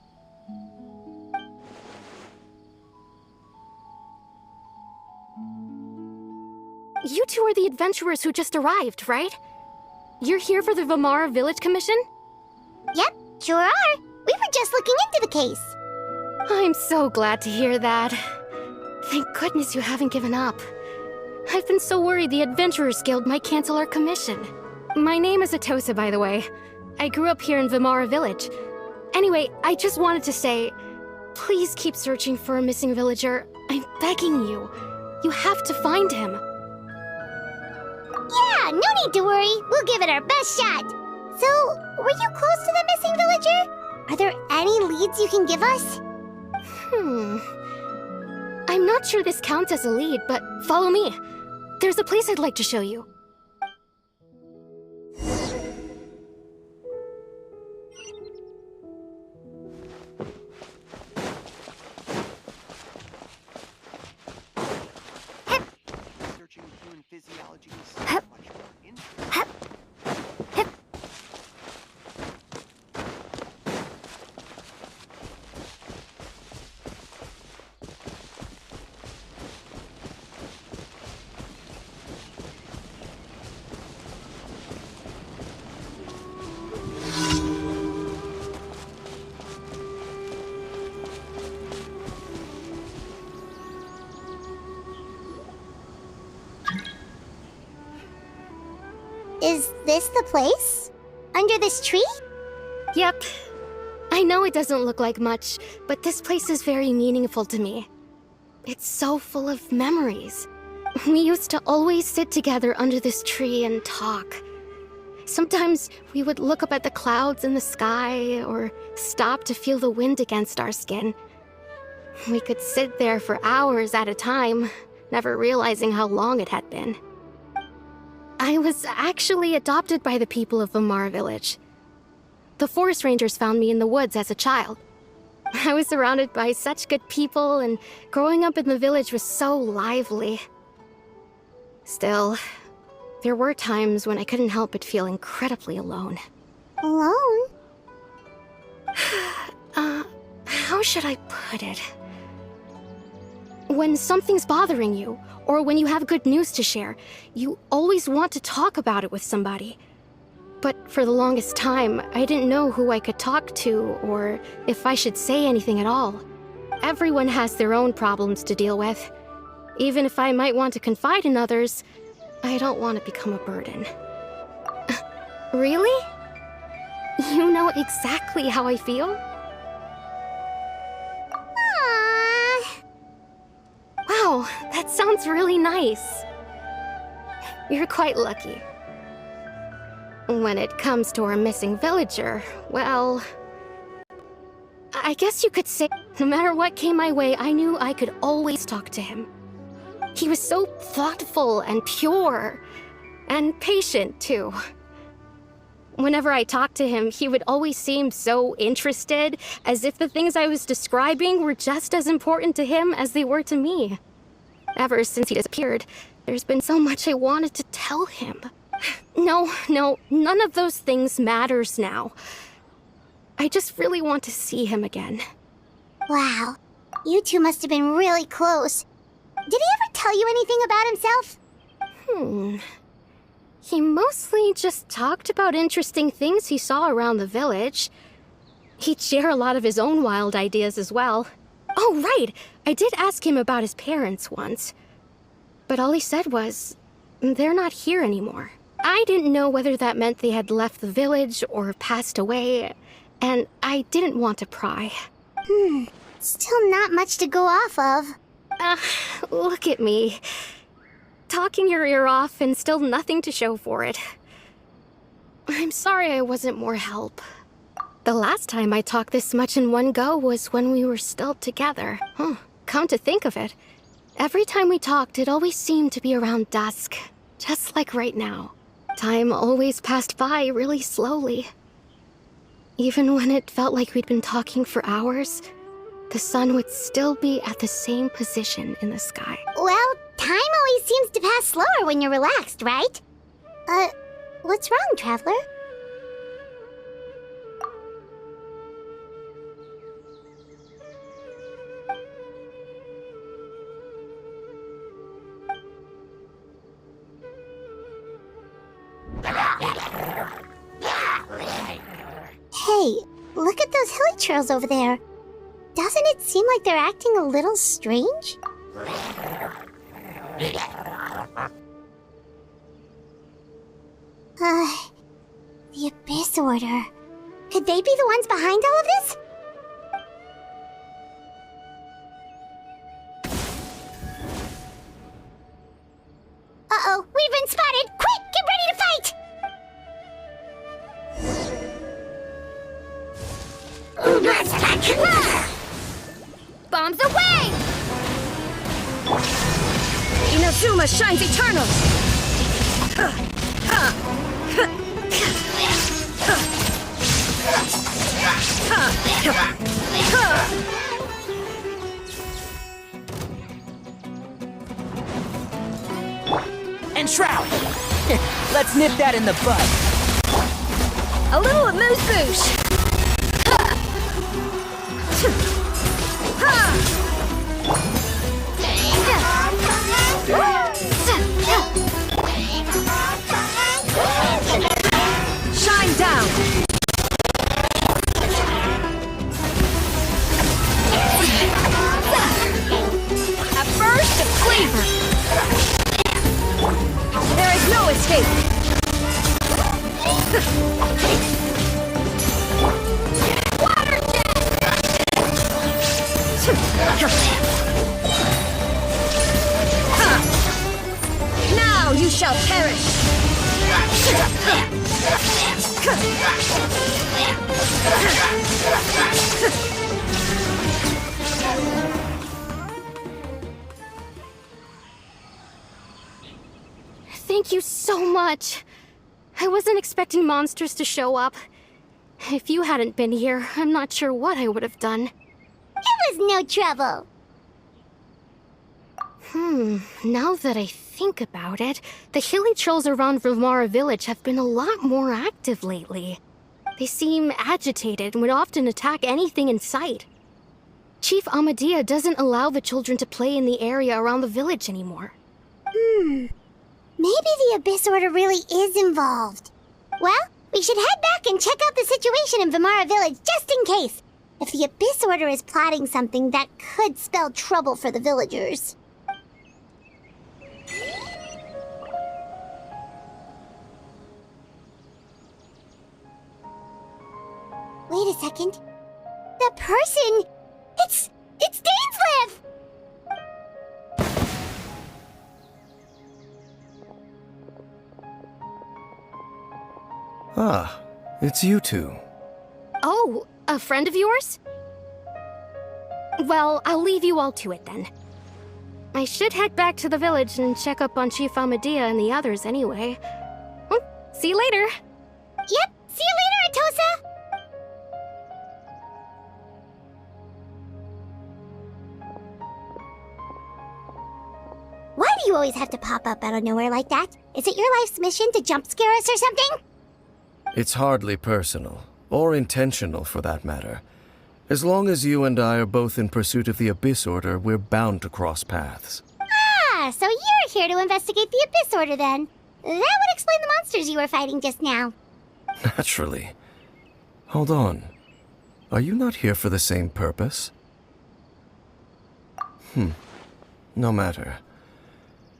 You two are the adventurers who just arrived, right? You're here for the Vamara Village Commission? Yep, sure are. We were just looking into the case. I'm so glad to hear that. Thank goodness you haven't given up. I've been so worried the Adventurers Guild might cancel our commission. My name is Atosa, by the way. I grew up here in Vamara Village. Anyway, I just wanted to say, please keep searching for a missing villager. I'm begging you. You have to find him. Yeah, no need to worry. We'll give it our best shot. So, were you close to the missing villager? Are there any leads you can give us? I'm not sure this counts as a lead, but follow me. There's a place I'd like to show you. Is this the place? Under this tree? Yep. I know it doesn't look like much, but this place is very meaningful to me. It's so full of memories. We used to always sit together under this tree and talk. Sometimes we would look up at the clouds in the sky, or stop to feel the wind against our skin. We could sit there for hours at a time, never realizing how long it had been. I was actually adopted by the people of Vamara Village. The forest rangers found me in the woods as a child. I was surrounded by such good people, and growing up in the village was so lively. Still, there were times when I couldn't help but feel incredibly alone. Alone? How should I put it? When something's bothering you, or when you have good news to share, you always want to talk about it with somebody. But for the longest time, I didn't know who I could talk to, or if I should say anything at all. Everyone has their own problems to deal with. Even if I might want to confide in others, I don't want to become a burden. Really? You know exactly how I feel? Wow, that sounds really nice. You're quite lucky. When it comes to our missing villager, well, I guess you could say no matter what came my way, I knew I could always talk to him. He was so thoughtful and pure, and patient too. Whenever I talked to him, he would always seem so interested, as if the things I was describing were just as important to him as they were to me. Ever since he disappeared, there's been so much I wanted to tell him. No, none of those things matters now. I just really want to see him again. Wow, you two must have been really close. Did he ever tell you anything about himself? He mostly just talked about interesting things he saw around the village. He'd share a lot of his own wild ideas as well. Oh, right! I did ask him about his parents once. But all he said was, they're not here anymore. I didn't know whether that meant they had left the village or passed away, and I didn't want to pry. Still not much to go off of. Look at me. Talking your ear off and still nothing to show for it. I'm sorry I wasn't more help. The last time I talked this much in one go was when we were still together. Come to think of it, every time we talked, it always seemed to be around dusk, just like right now. Time always passed by really slowly. Even when it felt like we'd been talking for hours, the sun would still be at the same position in the sky. Well, time always seems to pass slower when you're relaxed, right? What's wrong, Traveler? Hey, look at those hilly trails over there. Doesn't it seem like they're acting a little strange? The Abyss Order. Could they be the ones behind all of this? Uh-oh, we've been spotted! Quick, get ready to fight! Bombs away! Inazuma shines eternal! And Shroud! Let's nip that in the bud. A little amuse-bouche! Shine down! A burst of flavor! There is no escape! Water Now you shall perish! Thank you so much. I wasn't expecting monsters to show up. If you hadn't been here, I'm not sure what I would have done. It was no trouble. Now that I think about it, the hilly trolls around Vilmara village have been a lot more active lately. They seem agitated and would often attack anything in sight. Chief Amadea doesn't allow the children to play in the area around the village anymore. Maybe the Abyss Order really is involved. Well, we should head back and check out the situation in Vilmara village just in case. If the Abyss Order is plotting something that could spell trouble for the villagers. Wait a second. The person... It's Dainslev! Ah, it's you two. Oh, a friend of yours? Well, I'll leave you all to it then. I should head back to the village and check up on Chief Amadea and the others anyway. See you later. Yep, see you later, Atosa! Why do you always have to pop up out of nowhere like that? Is it your life's mission to jump scare us or something? It's hardly personal, or intentional for that matter. As long as you and I are both in pursuit of the Abyss Order, we're bound to cross paths. Ah, so you're here to investigate the Abyss Order then. would explain the monsters you were fighting just now. Naturally. Hold on. Are you not here for the same purpose? No matter.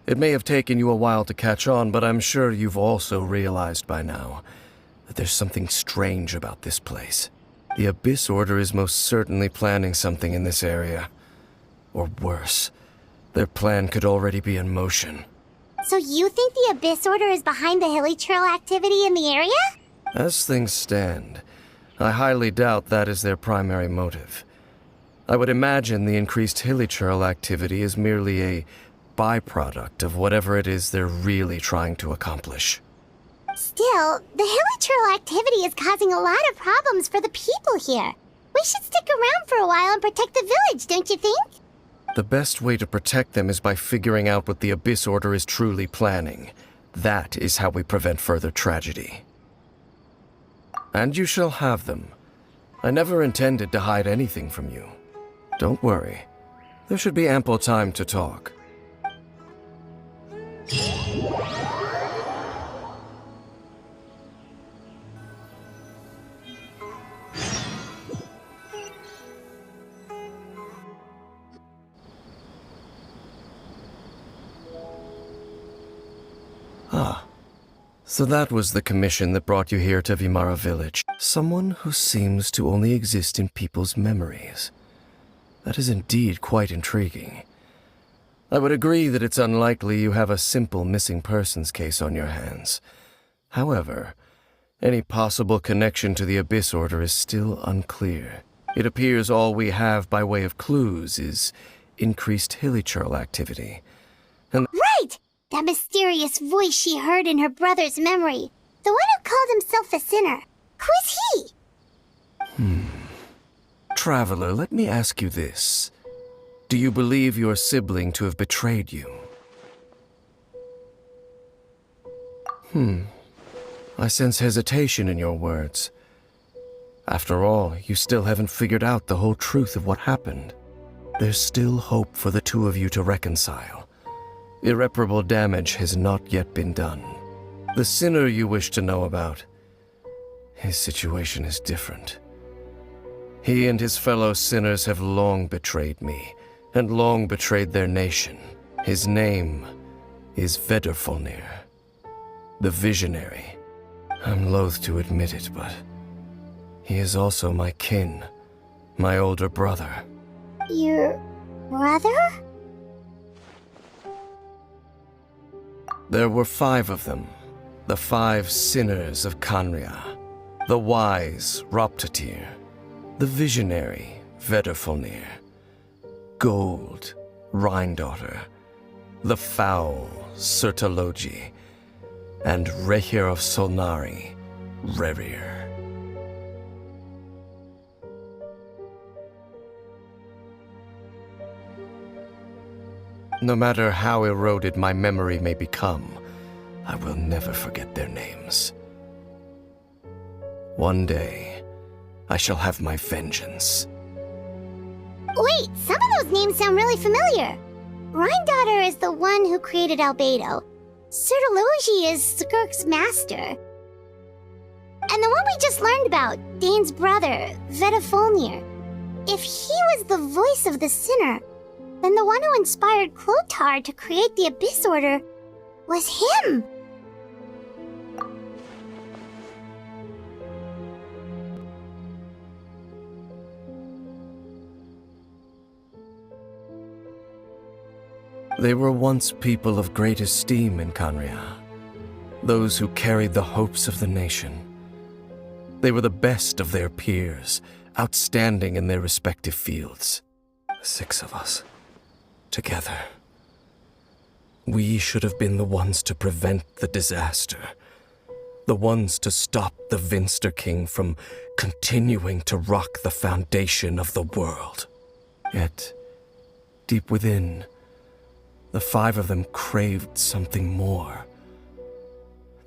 It may have taken you a while to catch on, but I'm sure you've also realized by now that there's something strange about this place. The Abyss Order is most certainly planning something in this area. Or worse, their plan could already be in motion. So you think the Abyss Order is behind the hilly trail activity in the area? As things stand, I highly doubt that is their primary motive. I would imagine the increased hilichurl activity is merely a byproduct of whatever it is they're really trying to accomplish. Still, the hilichurl activity is causing a lot of problems for the people here. We should stick around for a while and protect the village, don't you think? The best way to protect them is by figuring out what the Abyss Order is truly planning. That is how we prevent further tragedy. And you shall have them. I never intended to hide anything from you. Don't worry. There should be ample time to talk. So that was the commission that brought you here to Vimara Village. Someone who seems to only exist in people's memories. That is indeed quite intriguing. I would agree that it's unlikely you have a simple missing persons case on your hands. However, any possible connection to the Abyss Order is still unclear. It appears all we have by way of clues is increased hilichurl activity. And Right! That mysterious voice she heard in her brother's memory. The one who called himself a sinner. Who is he? Traveler, let me ask you this. Do you believe your sibling to have betrayed you? I sense hesitation in your words. After all, you still haven't figured out the whole truth of what happened. There's still hope for the two of you to reconcile. Irreparable damage has not yet been done. The sinner you wish to know about, his situation is different. He and his fellow sinners have long betrayed me, and long betrayed their nation. His name is Vedrfolnir, the Visionary. I'm loath to admit it, but he is also my kin, my older brother. Your brother? There were 5 of them, the 5 sinners of Kanria. The wise Roptatir, the visionary Vedrfolnir, Gold Rhindaughter, the foul Sertologi, and Rehir of Solnari, Rerir. No matter how eroded my memory may become, I will never forget their names. One day, I shall have my vengeance. Wait, some of those names sound really familiar. Rhindaughter is the one who created Albedo. Sertologi is Skirk's master. And the one we just learned about, Dane's brother, Vedrfolnir. If he was the voice of the sinner, then the one who inspired Clotar to create the Abyss Order was him. They were once people of great esteem in Kanria, those who carried the hopes of the nation. They were the best of their peers, outstanding in their respective fields. 6 of us. Together. We should have been the ones to prevent the disaster. The ones to stop the Vinster King from continuing to rock the foundation of the world. Yet, deep within, the 5 of them craved something more.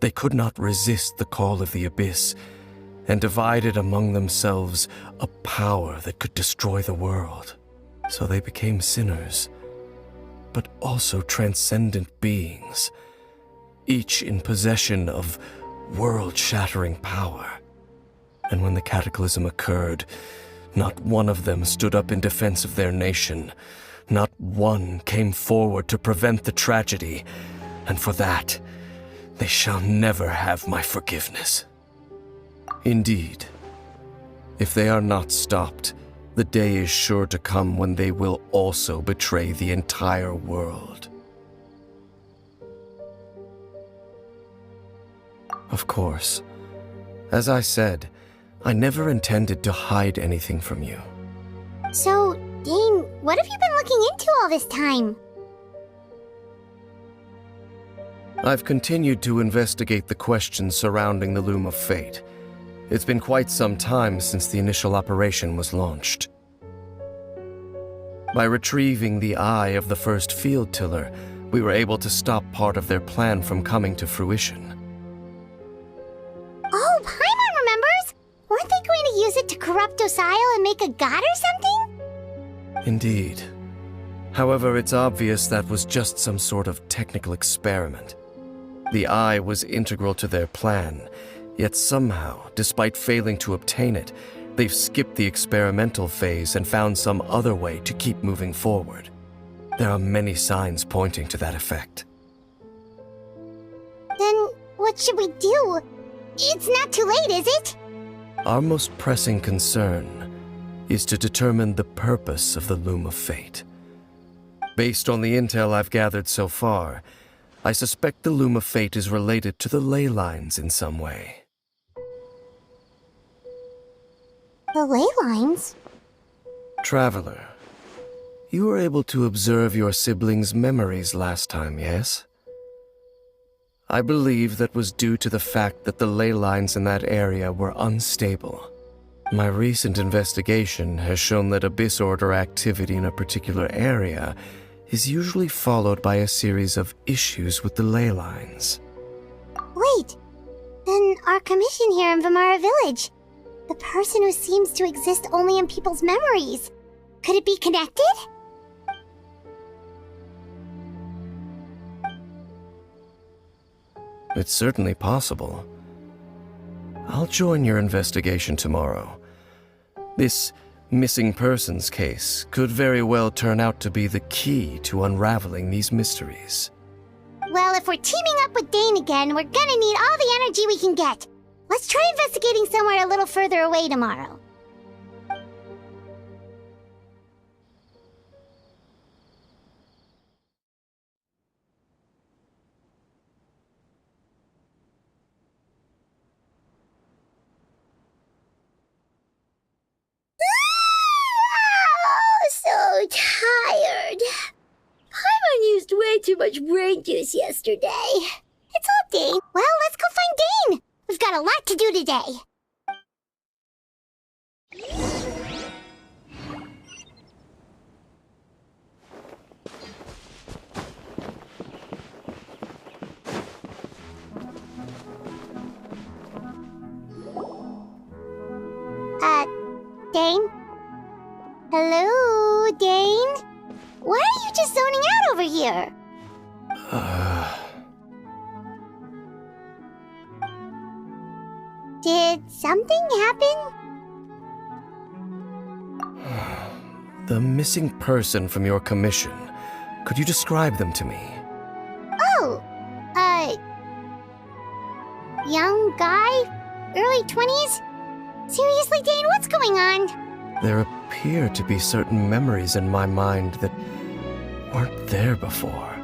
They could not resist the call of the Abyss, and divided among themselves a power that could destroy the world. So they became sinners, but also transcendent beings, each in possession of world-shattering power. And when the cataclysm occurred, not one of them stood up in defense of their nation. Not one came forward to prevent the tragedy, and for that, they shall never have my forgiveness. Indeed, if they are not stopped, the day is sure to come when they will also betray the entire world. Of course, as I said, I never intended to hide anything from you. So, Dane, what have you been looking into all this time? I've continued to investigate the questions surrounding the Loom of Fate. It's been quite some time since the initial operation was launched. By retrieving the eye of the first field tiller, we were able to stop part of their plan from coming to fruition. Oh, Paimon remembers! Weren't they going to use it to corrupt Osile and make a god or something? Indeed. However, it's obvious that was just some sort of technical experiment. The eye was integral to their plan, yet somehow, despite failing to obtain it, they've skipped the experimental phase and found some other way to keep moving forward. There are many signs pointing to that effect. Then what should we do? It's not too late, is it? Our most pressing concern is to determine the purpose of the Loom of Fate. Based on the intel I've gathered so far, I suspect the Loom of Fate is related to the ley lines in some way. The ley lines? Traveler, you were able to observe your siblings' memories last time, yes? I believe that was due to the fact that the ley lines in that area were unstable. My recent investigation has shown that Abyss Order activity in a particular area is usually followed by a series of issues with the ley lines. Wait, then our commission here in Vimara Village, the person who seems to exist only in people's memories, could it be connected? It's certainly possible. I'll join your investigation tomorrow. This missing persons case could very well turn out to be the key to unraveling these mysteries. Well, if we're teaming up with Dane again, we're gonna need all the energy we can get. Let's try investigating somewhere a little further away tomorrow. So tired. Paimon used way too much brain juice yesterday. It's all Dane. Well, let's go find Dane. We've got a lot to do today. Dane? Hello, Dane? Why are you just zoning out over here? Did something happen? The missing person from your commission. Could you describe them to me? Oh, young guy? Early 20s? Seriously, Dane, what's going on? There appear to be certain memories in my mind that weren't there before.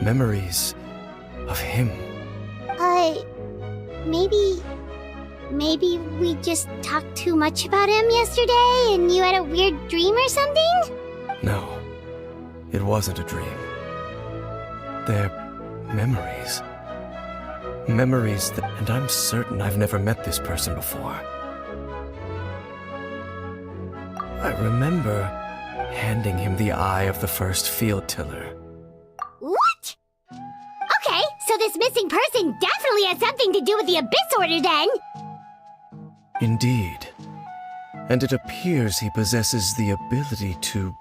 Memories of him. Maybe we just talked too much about him yesterday and you had a weird dream or something? No, it wasn't a dream. They're memories. Memories that, and I'm certain I've never met this person before. I remember handing him the eye of the first field tiller. What? Okay, so this missing person definitely has something to do with the Abyss Order then! Indeed. And it appears he possesses the ability to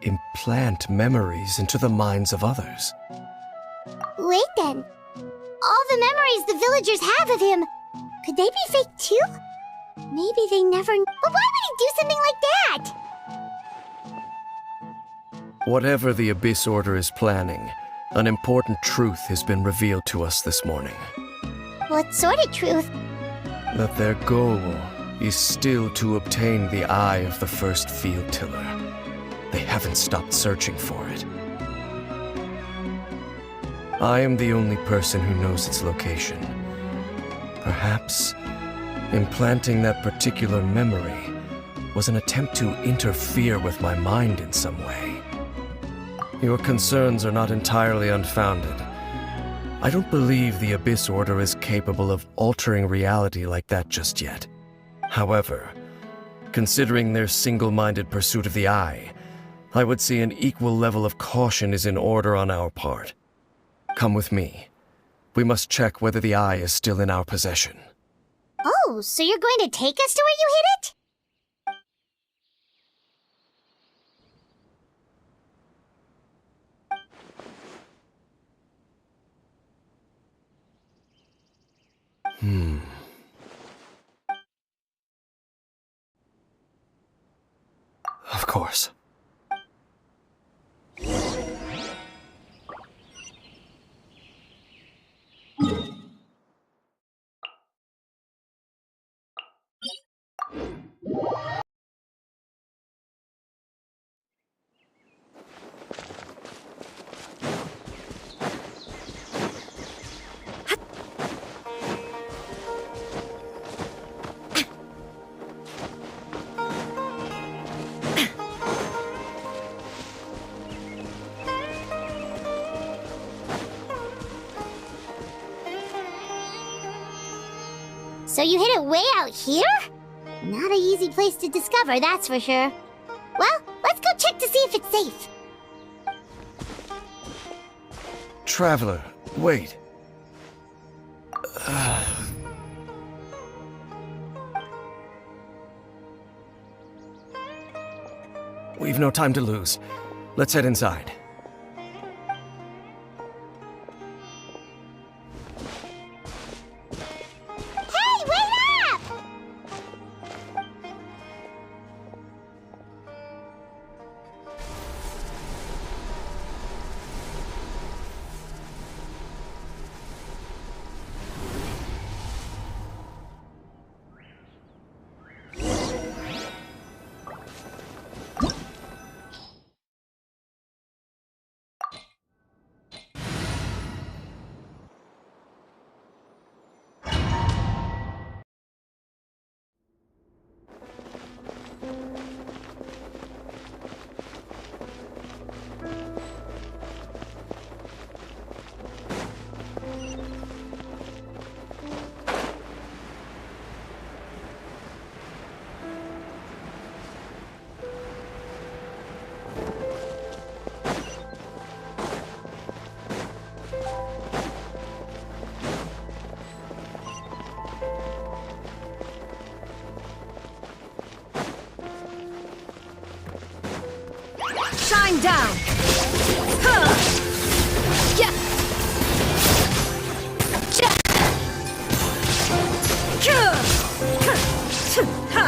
implant memories into the minds of others. Wait then. All the memories the villagers have of him, could they be fake too? Maybe they never... But why would he do something like that? Whatever the Abyss Order is planning, an important truth has been revealed to us this morning. What sort of truth? That their goal is still to obtain the eye of the first field tiller. They haven't stopped searching for it. I am the only person who knows its location. Perhaps implanting that particular memory was an attempt to interfere with my mind in some way. Your concerns are not entirely unfounded. I don't believe the Abyss Order is capable of altering reality like that just yet. However, considering their single-minded pursuit of the Eye, I would say an equal level of caution is in order on our part. Come with me. We must check whether the Eye is still in our possession. Oh, so you're going to take us to where you hid it? Of course. So you hid it way out here? Not an easy place to discover, that's for sure. Well, let's go check to see if it's safe. Traveler, wait. We've no time to lose. Let's head inside. Hey, wait up! Shine down! Huh. Yeah. Ja. Huh. Ha.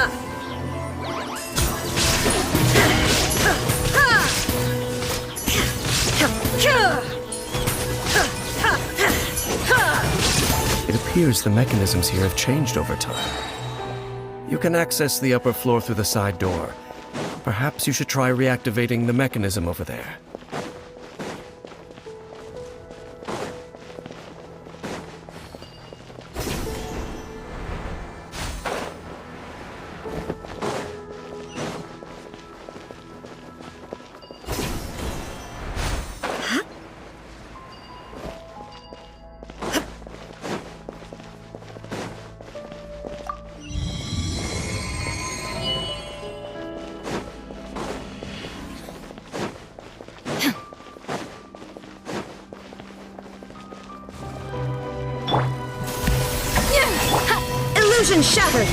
It appears the mechanisms here have changed over time. You can access the upper floor through the side door. Perhaps you should try reactivating the mechanism over there. Illusion shattered!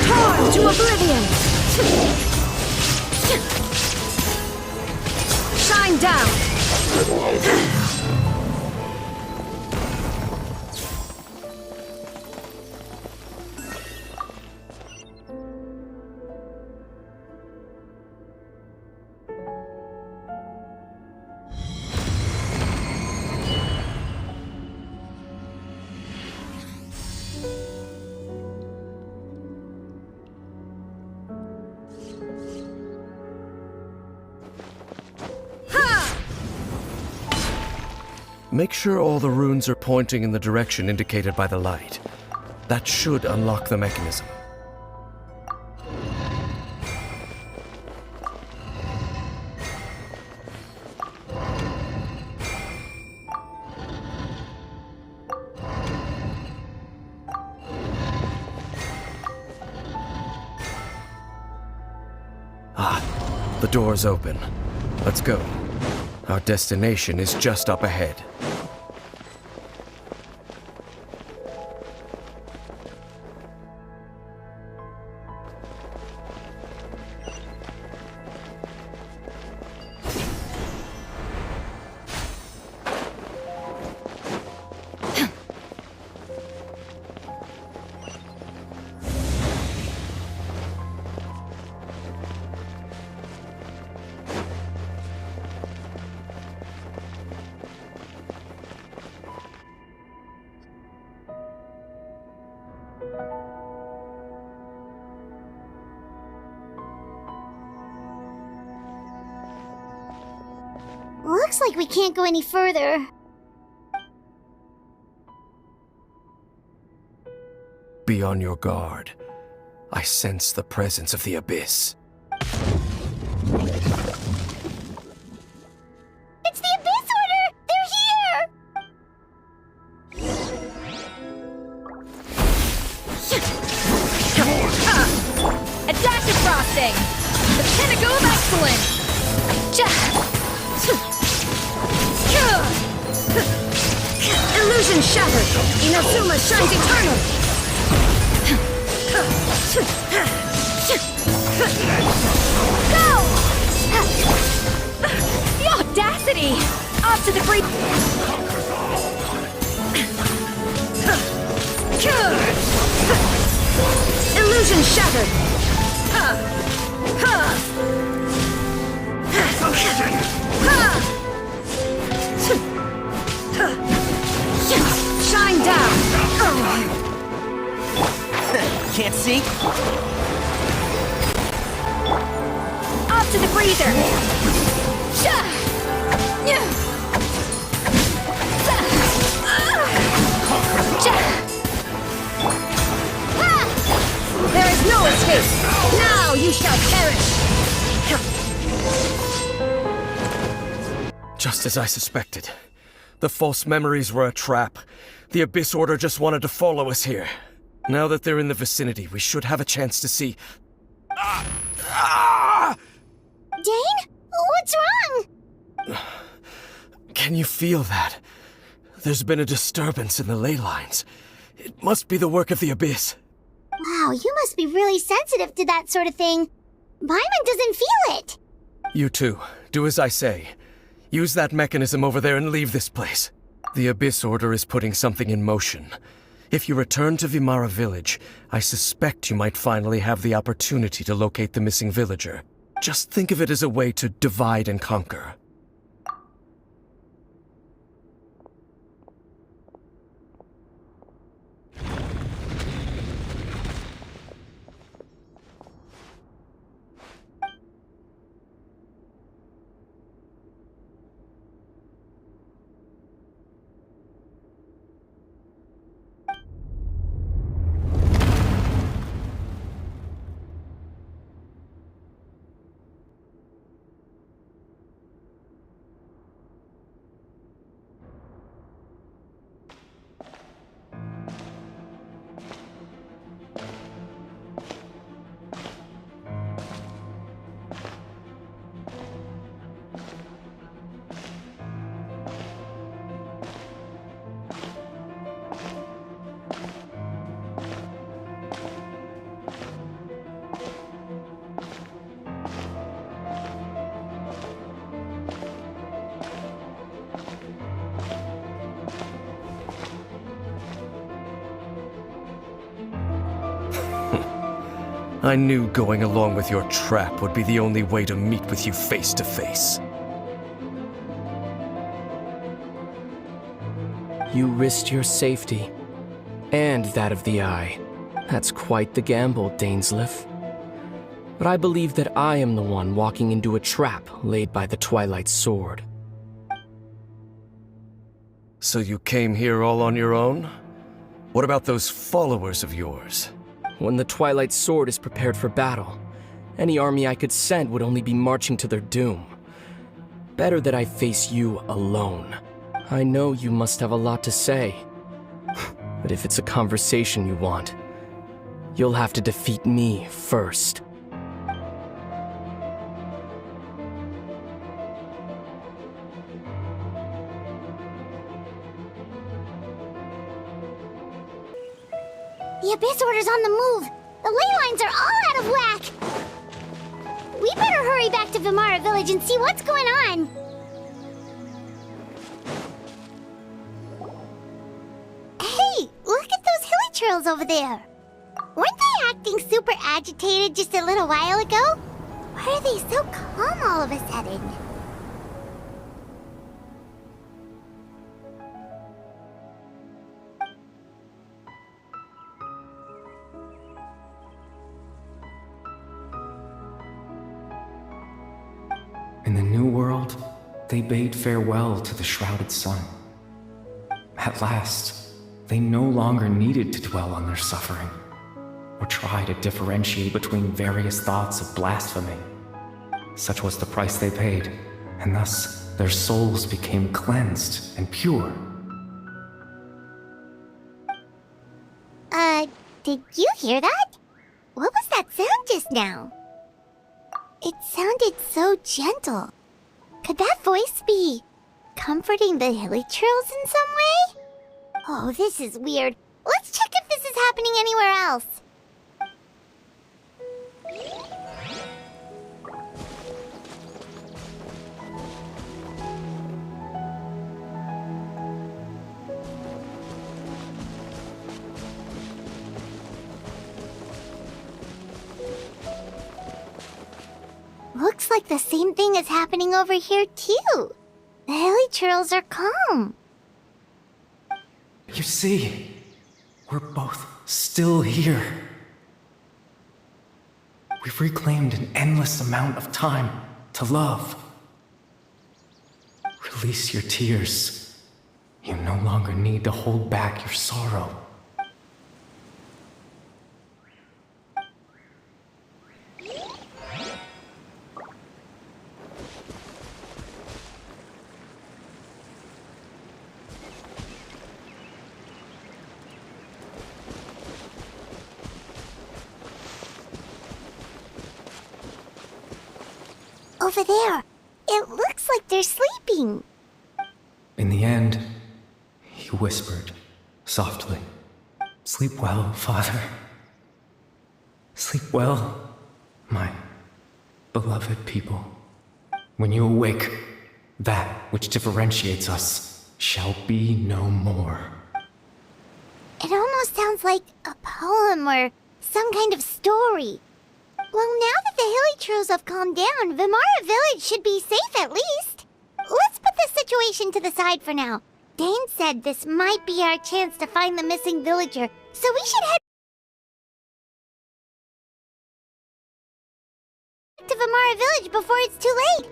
Torn to oblivion! Shine down! Make sure all the runes are pointing in the direction indicated by the light. That should unlock the mechanism. Ah, the door's open. Let's go. Our destination is just up ahead. Looks like we can't go any further. Be on your guard. I sense the presence of the Abyss. It's the Abyss Order! They're here! A dash of frosting! The pinnacle of excellence! Illusion shattered! Inazuma shines eternal! Go! The audacity! Off to the free... Illusion shattered! Shine down! Can't see? Off to the freezer! There is no escape! Now you shall perish! Just as I suspected. The false memories were a trap. The Abyss Order just wanted to follow us here. Now that they're in the vicinity, we should have a chance to see... Dane? What's wrong? Can you feel that? There's been a disturbance in the ley lines. It must be the work of the Abyss. Wow, you must be really sensitive to that sort of thing. Paimon doesn't feel it. You too. Do as I say. Use that mechanism over there and leave this place. The Abyss Order is putting something in motion. If you return to Vimara Village, I suspect you might finally have the opportunity to locate the missing villager. Just think of it as a way to divide and conquer. I knew going along with your trap would be the only way to meet with you face to face. You risked your safety, and that of the Eye. That's quite the gamble, Dainsleif. But I believe that I am the one walking into a trap laid by the Twilight Sword. So you came here all on your own? What about those followers of yours? When the Twilight Sword is prepared for battle, any army I could send would only be marching to their doom. Better that I face you alone. I know you must have a lot to say. But if it's a conversation you want, you'll have to defeat me first. The Abyss Order's on the move! The ley lines are all out of whack! We better hurry back to Vimara Village and see what's going on! Hey! Look at those hilly trails over there! Weren't they acting super agitated just a little while ago? Why are they so calm all of a sudden? In the New World, they bade farewell to the shrouded sun. At last, they no longer needed to dwell on their suffering, or try to differentiate between various thoughts of blasphemy. Such was the price they paid, and thus their souls became cleansed and pure. Did you hear that? What was that sound just now? It sounded so gentle. Could that voice be comforting the hilly trails in some way? Oh, this is weird. Let's check if this is happening anywhere else. Looks like the same thing is happening over here, too. The hilly trails are calm. You see, we're both still here. We've reclaimed an endless amount of time to love. Release your tears. You no longer need to hold back your sorrow. Over there. It looks like they're sleeping. In the end, he whispered, softly, "Sleep well, Father. Sleep well, my beloved people. When you awake, that which differentiates us shall be no more." It almost sounds like a poem or some kind of story. Well, now that the hilly trails have calmed down, Vimara Village should be safe at least. Let's put this situation to the side for now. Dane said this might be our chance to find the missing villager, so we should head to Vimara Village before it's too late.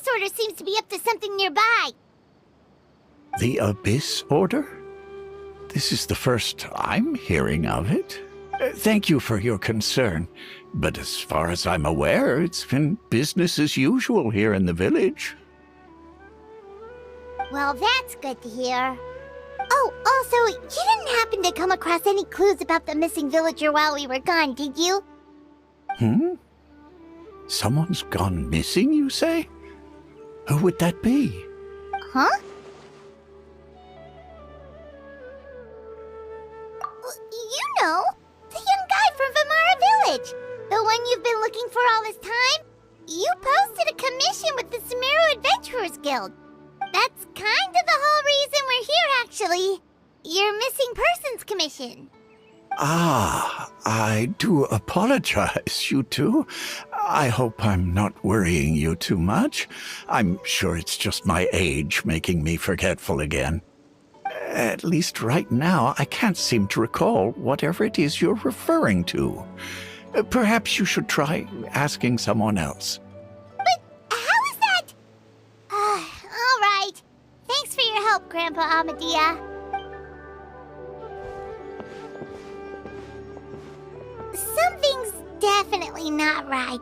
Abyss Order seems to be up to something nearby. The Abyss Order? This is the first I'm hearing of it. Thank you for your concern, but as far as I'm aware, it's been business as usual here in the village. Well, that's good to hear. Oh, also, you didn't happen to come across any clues about the missing villager while we were gone, did you? Someone's gone missing, you say? Who would that be? Huh? You know, the young guy from Vamara Village. The one you've been looking for all this time. You posted a commission with the Sumeru Adventurers Guild. That's kind of the whole reason we're here, actually. Your missing persons commission. Ah, I do apologize, you two. I hope I'm not worrying you too much. I'm sure it's just my age making me forgetful again. At least right now, I can't seem to recall whatever it is you're referring to. Perhaps you should try asking someone else. But how is that? All right. Thanks for your help, Grandpa Amadea. Something's definitely not right.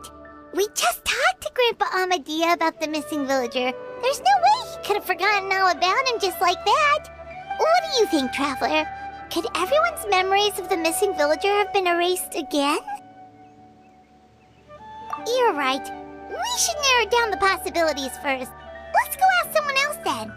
We just talked to Grandpa Amadea about the missing villager. There's no way he could have forgotten all about him just like that. What do you think, Traveler? Could everyone's memories of the missing villager have been erased again? You're right. We should narrow down the possibilities first. Let's go ask someone else then.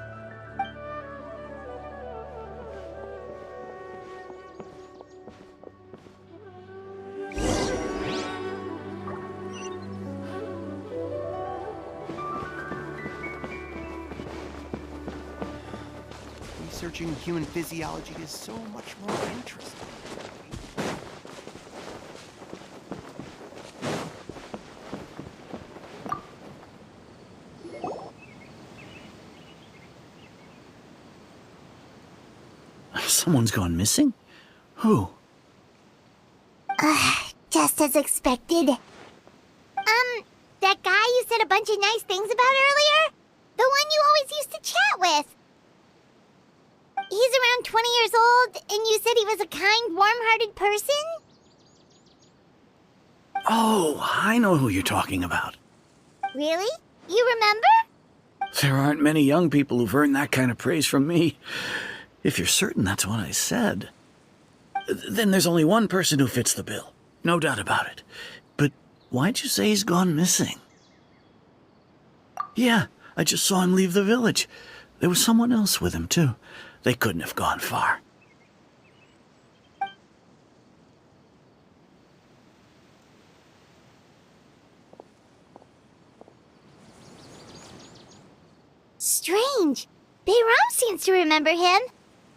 Researching human physiology is so much more interesting. Someone's gone missing? Who? Just as expected. That guy you said a bunch of nice things about earlier? The one you always used to chat with. He's around 20 years old, and you said he was a kind, warm-hearted person? Oh, I know who you're talking about. Really? You remember? There aren't many young people who've earned that kind of praise from me. If you're certain that's what I said, then there's only one person who fits the bill. No doubt about it. But why'd you say he's gone missing? Yeah, I just saw him leave the village. There was someone else with him, too. They couldn't have gone far. Strange. Bayram seems to remember him.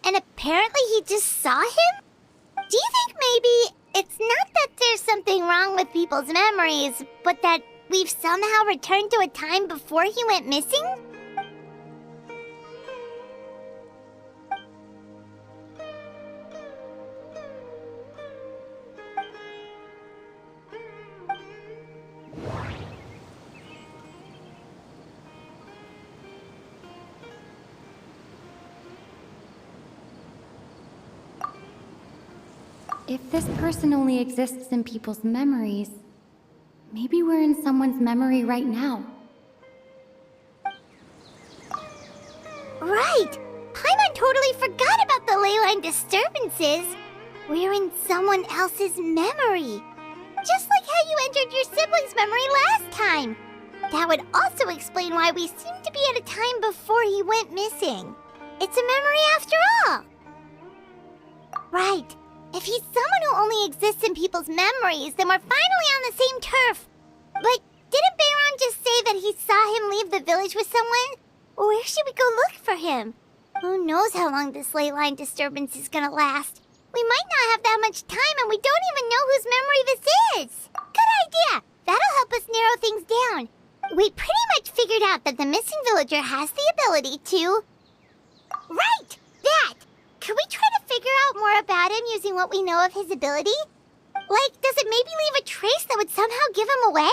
And apparently he just saw him? Do you think maybe it's not that there's something wrong with people's memories, but that we've somehow returned to a time before he went missing? If this person only exists in people's memories, maybe we're in someone's memory right now. Right! Paimon totally forgot about the ley line disturbances. We're in someone else's memory. Just like how you entered your sibling's memory last time. That would also explain why we seem to be at a time before he went missing. It's a memory after all. Right. If he's someone who only exists in people's memories, then we're finally on the same turf. But didn't Bayron just say that he saw him leave the village with someone? Where should we go look for him? Who knows how long this ley line disturbance is gonna last? We might not have that much time, and we don't even know whose memory this is. Good idea! That'll help us narrow things down. We pretty much figured out that the missing villager has the ability to... Right! That! Could we try to figure out more about him using what we know of his ability? Like, does it maybe leave a trace that would somehow give him away?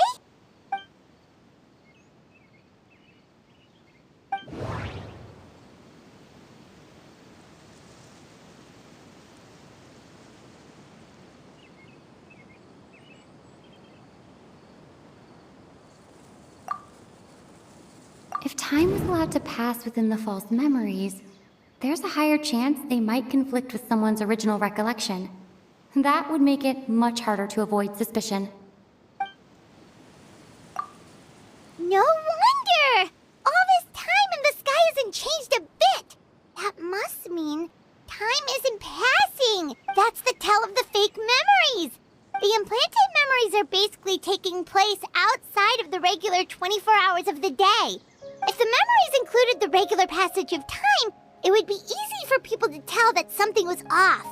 time was allowed to pass within the false memories, there's a higher chance they might conflict with someone's original recollection. That would make it much harder to avoid suspicion. No wonder! All this time and the sky hasn't changed a bit! That must mean time isn't passing! That's the tell of the fake memories! The implanted memories are basically taking place outside of the regular 24 hours of the day. If the memories included the regular passage of time, it would be easy for people to tell that something was off.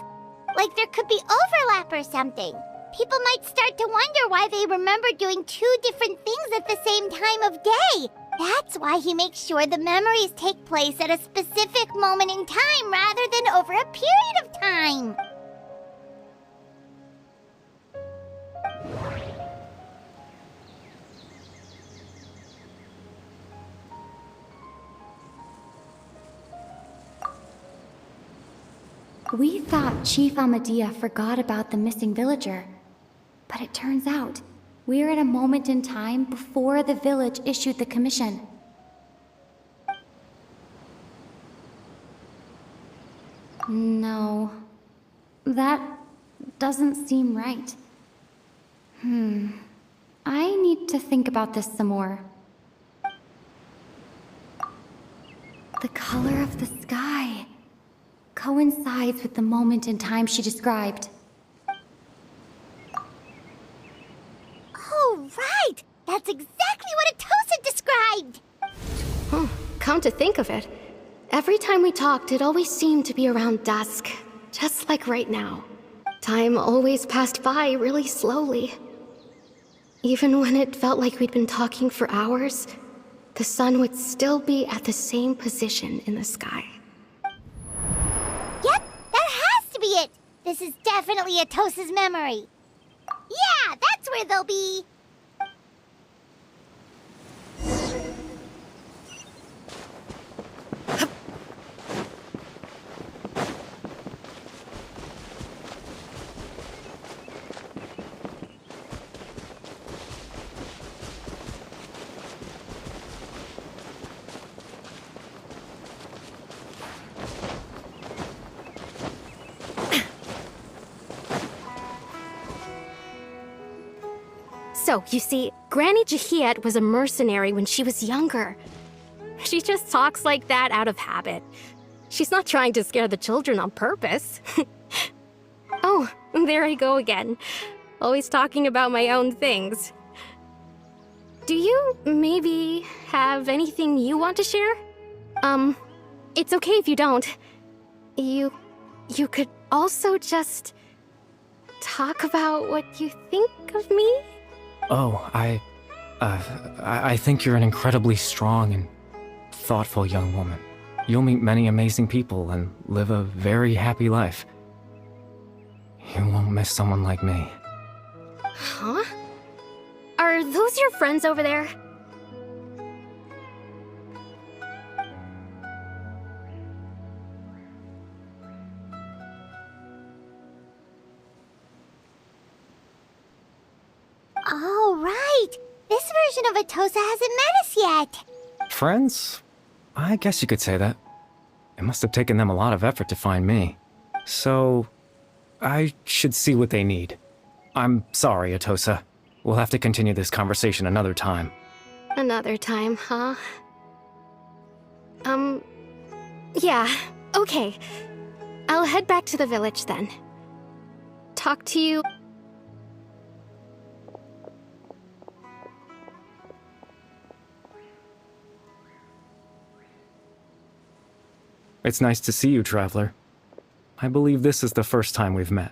Like there could be overlap or something. People might start to wonder why they remember doing two different things at the same time of day. That's why he makes sure the memories take place at a specific moment in time rather than over a period of time. We thought Chief Amadea forgot about the missing villager. But it turns out, we're at a moment in time before the village issued the commission. No, that doesn't seem right. I need to think about this some more. The color of the sky coincides with the moment in time she described. Oh, right! That's exactly what Atosa described! Come to think of it, every time we talked, it always seemed to be around dusk, just like right now. Time always passed by really slowly. Even when it felt like we'd been talking for hours, the sun would still be at the same position in the sky. Yep, that has to be it! This is definitely Atosa's memory. Yeah, that's where they'll be! So, you see, Granny Jahiet was a mercenary when she was younger. She just talks like that out of habit. She's not trying to scare the children on purpose. Oh, there I go again. Always talking about my own things. Do you maybe have anything you want to share? It's okay if you don't. You could also just talk about what you think of me? Oh, I think you're an incredibly strong and thoughtful young woman. You'll meet many amazing people and live a very happy life. You won't miss someone like me. Huh? Are those your friends over there? Oh, right! This version of Atosa hasn't met us yet! Friends? I guess you could say that. It must have taken them a lot of effort to find me. So, I should see what they need. I'm sorry, Atosa. We'll have to continue this conversation another time. Another time, huh? Yeah, okay. I'll head back to the village then. Talk to you. It's nice to see you, Traveler. I believe this is the first time we've met.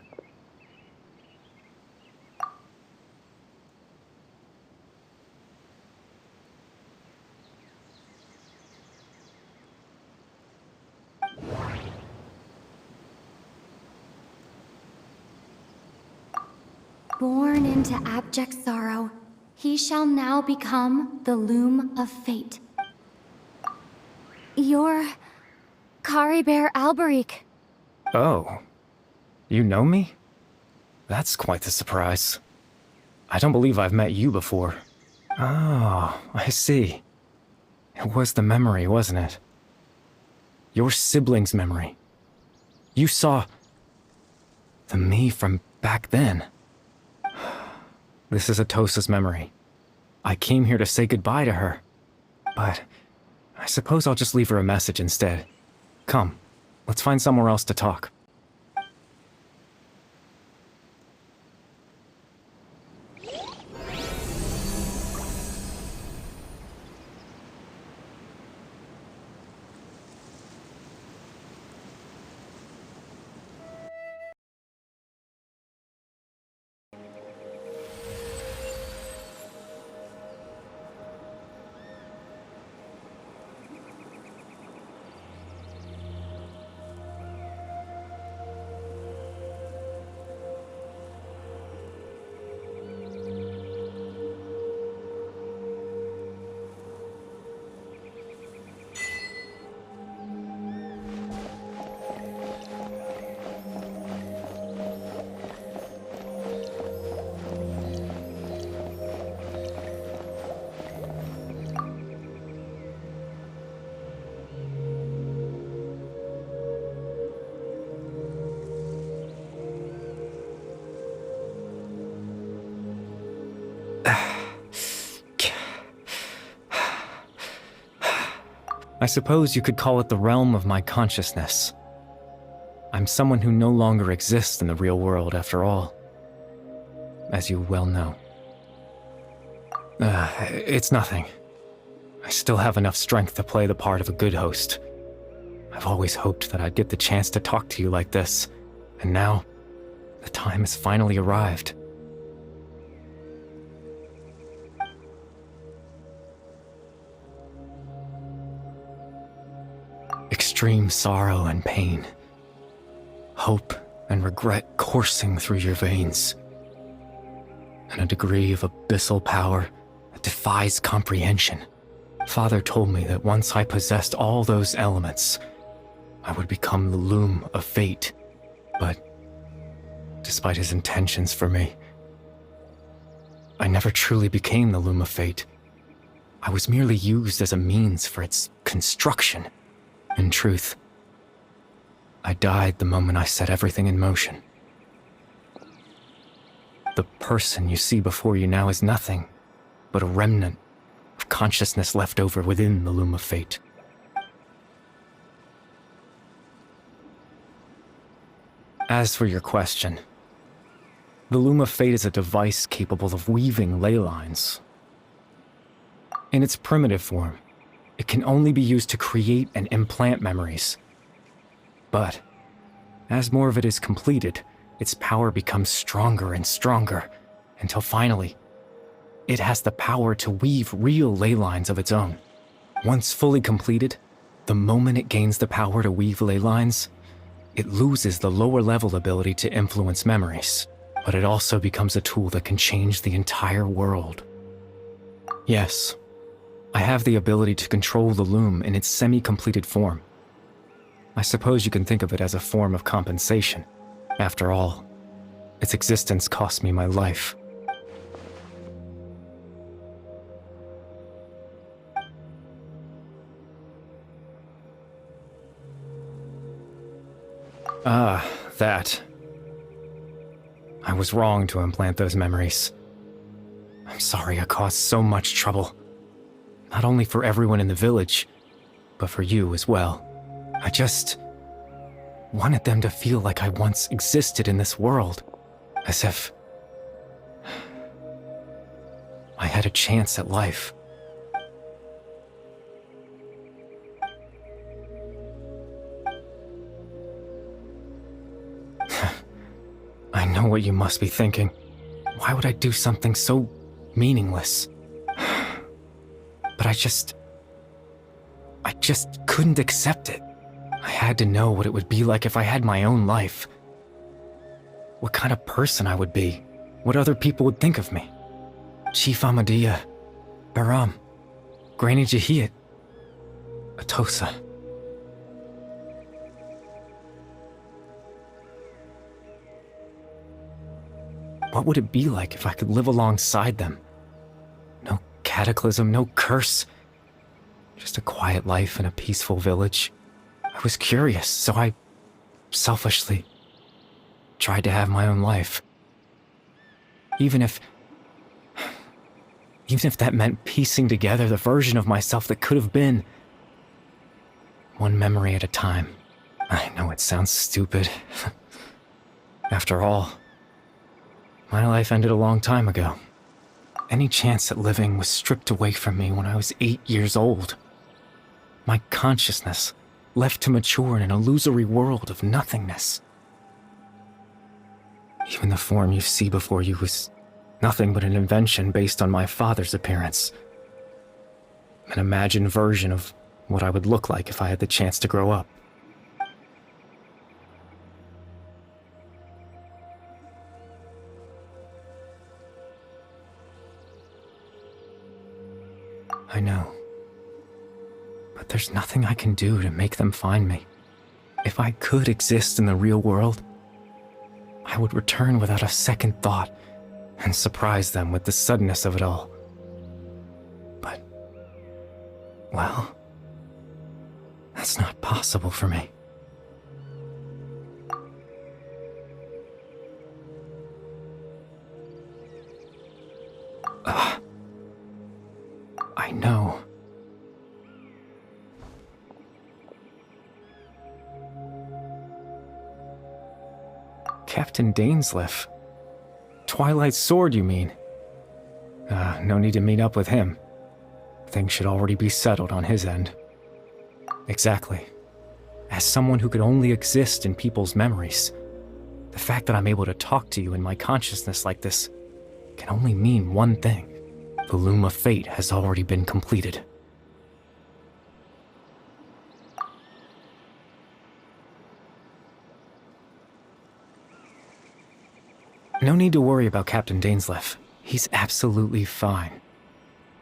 Born into abject sorrow, he shall now become the loom of fate. You're caribert Alberic. Oh. You know me? That's quite the surprise. I don't believe I've met you before. Oh, I see. It was the memory, wasn't it? Your sibling's memory. You saw the me from back then. This is Atosa's memory. I came here to say goodbye to her, but I suppose I'll just leave her a message instead. Come, let's find somewhere else to talk. I suppose you could call it the realm of my consciousness. I'm someone who no longer exists in the real world, after all, as you well know. It's nothing. I still have enough strength to play the part of a good host. I've always hoped that I'd get the chance to talk to you like this, and now, the time has finally arrived. Extreme sorrow and pain, hope and regret coursing through your veins, and a degree of abyssal power that defies comprehension. Father told me that once I possessed all those elements, I would become the loom of fate, but despite his intentions for me, I never truly became the loom of fate. I was merely used as a means for its construction. In truth, I died the moment I set everything in motion. The person you see before you now is nothing but a remnant of consciousness left over within the loom of fate. As for your question, the loom of fate is a device capable of weaving ley lines. In its primitive form, it can only be used to create and implant memories. But as more of it is completed, its power becomes stronger and stronger, until finally, it has the power to weave real ley lines of its own. Once fully completed, the moment it gains the power to weave ley lines, it loses the lower level ability to influence memories, but it also becomes a tool that can change the entire world. Yes, I have the ability to control the loom in its semi-completed form. I suppose you can think of it as a form of compensation. After all, its existence cost me my life. Ah, that. I was wrong to implant those memories. I'm sorry I caused so much trouble. Not only for everyone in the village, but for you as well. I just wanted them to feel like I once existed in this world, as if I had a chance at life. I know what you must be thinking. Why would I do something so meaningless? But I just couldn't accept it. I had to know what it would be like if I had my own life. What kind of person I would be. What other people would think of me. Chief Ahmadiyya, Baram, Granny Jahiyat, Atosa. What would it be like if I could live alongside them? No cataclysm, no curse. Just a quiet life in a peaceful village. I was curious, so I selfishly tried to have my own life. Even if that meant piecing together the version of myself that could have been. One memory at a time. I know it sounds stupid. After all, my life ended a long time ago. Any chance at living was stripped away from me when I was 8 years old. My consciousness left to mature in an illusory world of nothingness. Even the form you see before you was nothing but an invention based on my father's appearance. An imagined version of what I would look like if I had the chance to grow up. I know. But there's nothing I can do to make them find me. If I could exist in the real world, I would return without a second thought and surprise them with the suddenness of it all. But, well, that's not possible for me. I know. Captain Dainsleif. Twilight Sword, you mean? No need to meet up with him. Things should already be settled on his end. Exactly. As someone who could only exist in people's memories, the fact that I'm able to talk to you in my consciousness like this can only mean one thing. The loom of fate has already been completed. No need to worry about Captain Dainsleif. He's absolutely fine.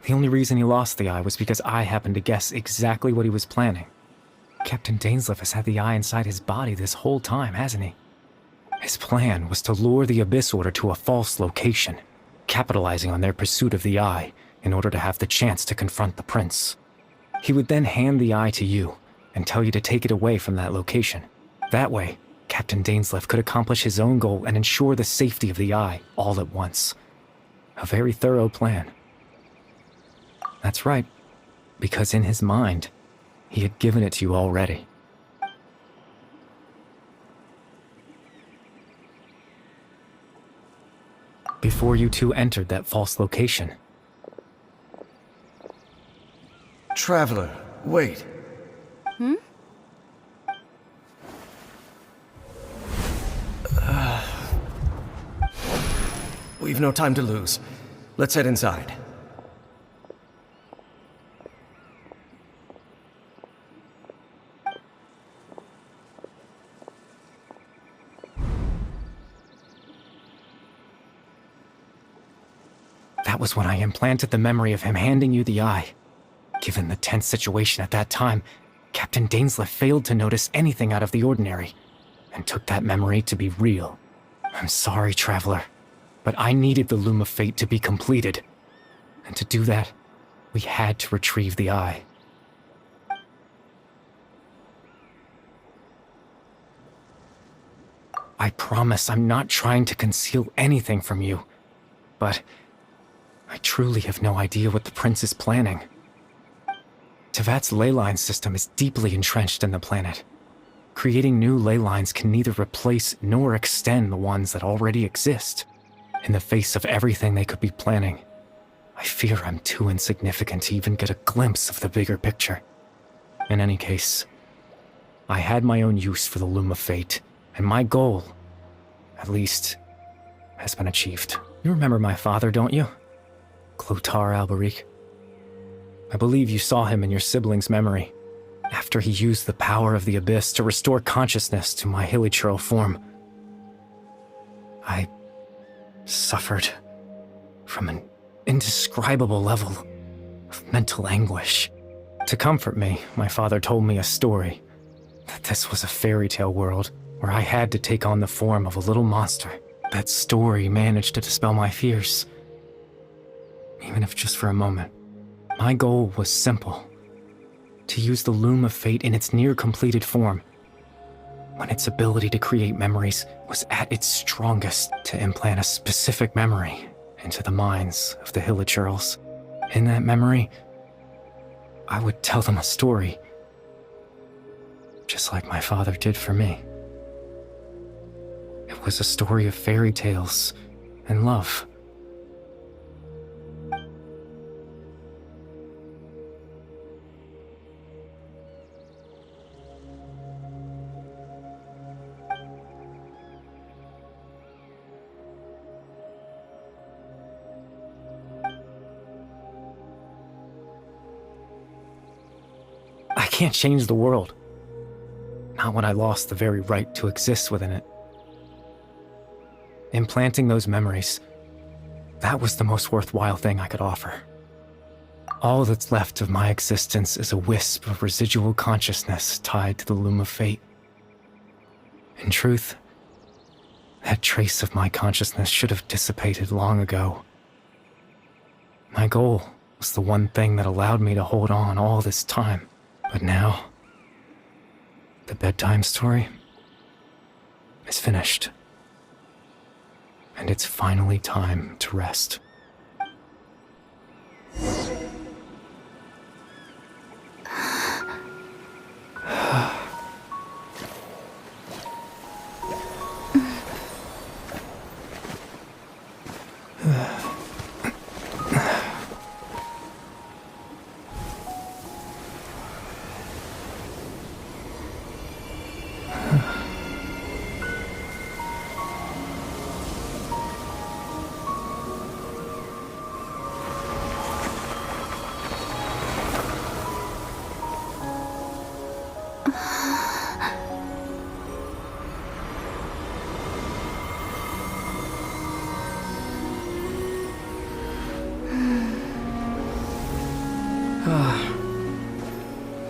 The only reason he lost the eye was because I happened to guess exactly what he was planning. Captain Dainsleif has had the eye inside his body this whole time, hasn't he? His plan was to lure the Abyss Order to a false location, capitalizing on their pursuit of the eye in order to have the chance to confront the prince. He would then hand the eye to you and tell you to take it away from that location. That way, Captain Dainsleif could accomplish his own goal and ensure the safety of the eye all at once. A very thorough plan. That's right, because in his mind, he had given it to you already. Before you two entered that false location. Traveler, wait. We've no time to lose. Let's head inside. That was when I implanted the memory of him handing you the eye. Given the tense situation at that time, Captain Dainsleif failed to notice anything out of the ordinary, and took that memory to be real. I'm sorry, Traveler, but I needed the Loom of Fate to be completed. And to do that, we had to retrieve the eye. I promise I'm not trying to conceal anything from you, but I truly have no idea what the prince is planning. Tevat's ley line system is deeply entrenched in the planet. Creating new ley lines can neither replace nor extend the ones that already exist. In the face of everything they could be planning, I fear I'm too insignificant to even get a glimpse of the bigger picture. In any case, I had my own use for the Loom of Fate, and my goal, at least, has been achieved. You remember my father, don't you? Clotar Alberic. I believe you saw him in your sibling's memory, after he used the power of the Abyss to restore consciousness to my hilichurl form. I suffered from an indescribable level of mental anguish. To comfort me, my father told me a story, that this was a fairy tale world where I had to take on the form of a little monster. That story managed to dispel my fears, even if just for a moment. My goal was simple: to use the Loom of Fate in its near-completed form, when its ability to create memories was at its strongest, to implant a specific memory into the minds of the Hillage Earls. In that memory, I would tell them a story, just like my father did for me. It was a story of fairy tales and love. I can't change the world. Not when I lost the very right to exist within it. Implanting those memories, that was the most worthwhile thing I could offer. All that's left of my existence is a wisp of residual consciousness tied to the Loom of Fate. In truth, that trace of my consciousness should have dissipated long ago. My goal was the one thing that allowed me to hold on all this time. But now, the bedtime story is finished. And it's finally time to rest.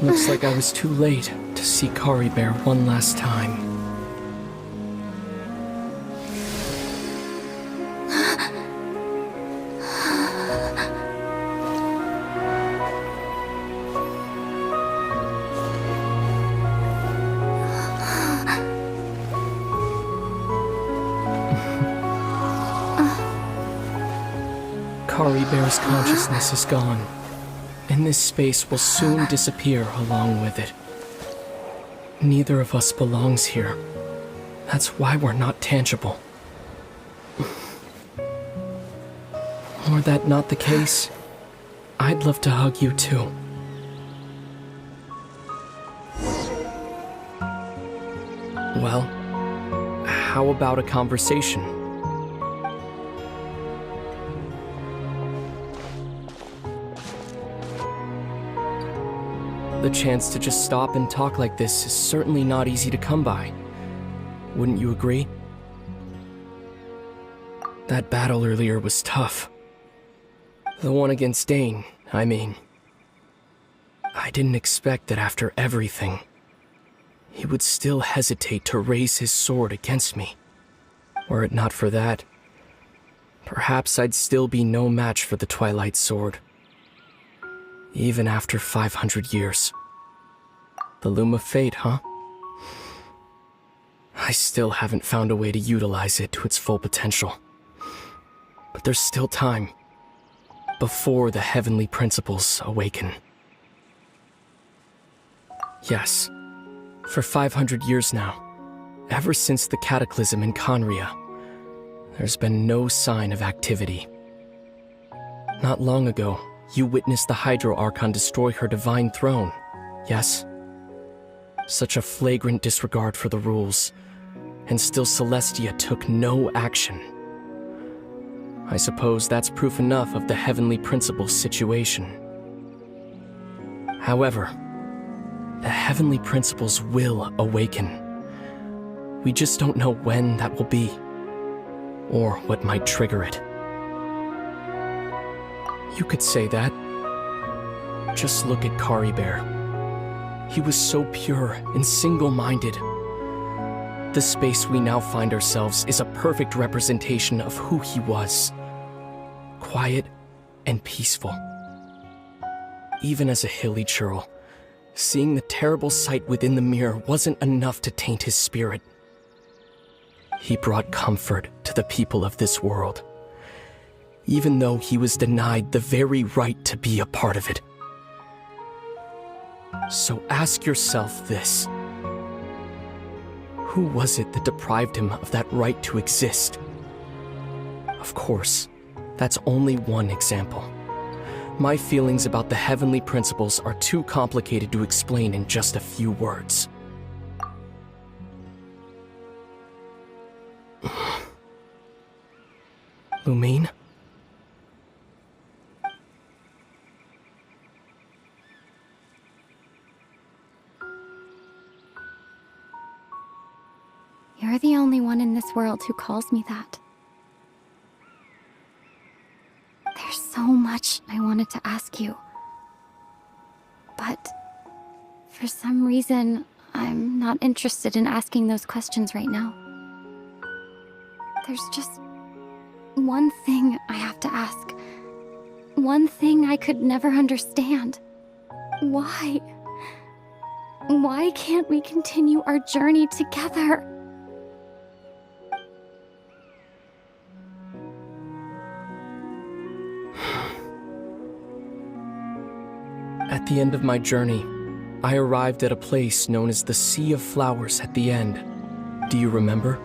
Looks like I was too late to see Caribert one last time. Caribert's consciousness is gone, and this space will soon disappear along with it. Neither of us belongs here. That's why we're not tangible. Were that not the case, I'd love to hug you too. Well, how about a conversation? The chance to just stop and talk like this is certainly not easy to come by. Wouldn't you agree? That battle earlier was tough. The one against Dane, I mean. I didn't expect that after everything, he would still hesitate to raise his sword against me. Were it not for that, perhaps I'd still be no match for the Twilight Sword. Even after 500 years. The Loom of Fate, huh? I still haven't found a way to utilize it to its full potential. But there's still time. Before the heavenly principles awaken. Yes, for 500 years now, ever since the cataclysm in Conria, there's been no sign of activity. Not long ago, you witnessed the Hydro Archon destroy her divine throne, yes? Such a flagrant disregard for the rules, and still Celestia took no action. I suppose that's proof enough of the heavenly principles situation. However, the heavenly principles will awaken. We just don't know when that will be, or what might trigger it. You could say that. Just look at Caribert. He was so pure and single-minded. The space we now find ourselves is a perfect representation of who he was. Quiet and peaceful. Even as a hilly churl, Seeing the terrible sight within the mirror wasn't enough to taint his spirit. He brought comfort to the people of this world, even though he was denied the very right to be a part of it. So ask yourself this. Who was it that deprived him of that right to exist? Of course, that's only one example. My feelings about the heavenly principles are too complicated to explain in just a few words. Lumine? You're the only one in this world who calls me that. There's so much I wanted to ask you. But for some reason, I'm not interested in asking those questions right now. There's just one thing I have to ask. One thing I could never understand. Why? Why can't we continue our journey together? At the end of my journey, I arrived at a place known as the Sea of Flowers at the end. Do you remember?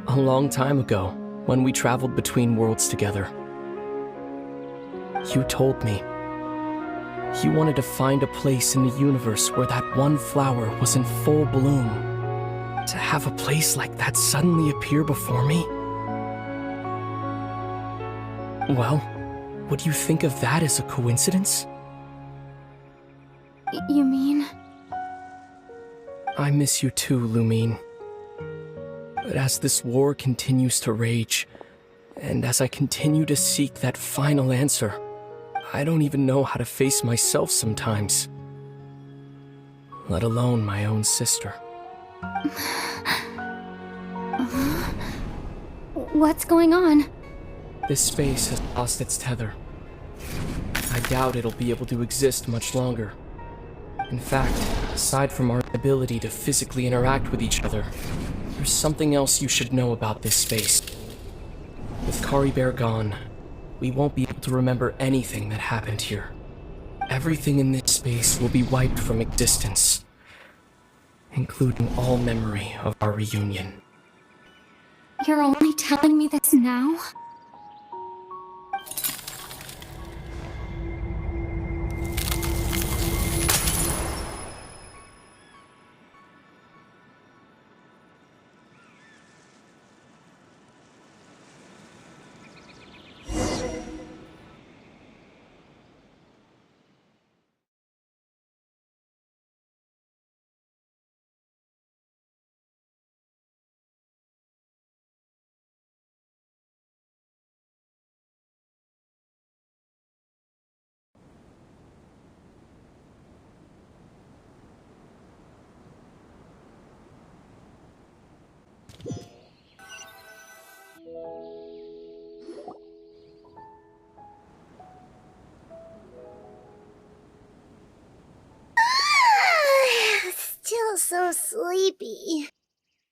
A long time ago, when we traveled between worlds together. You told me you wanted to find a place in the universe where that one flower was in full bloom. To have a place like that suddenly appear before me? Well, would you think of that as a coincidence? You mean? I miss you too, Lumine. But as this war continues to rage, and as I continue to seek that final answer, I don't even know how to face myself sometimes. Let alone my own sister. What's going on? This space has lost its tether. I doubt it'll be able to exist much longer. In fact, aside from our ability to physically interact with each other, there's something else you should know about this space. With Caribert gone, we won't be able to remember anything that happened here. Everything in this space will be wiped from existence, including all memory of our reunion. You're only telling me this now? Still so sleepy.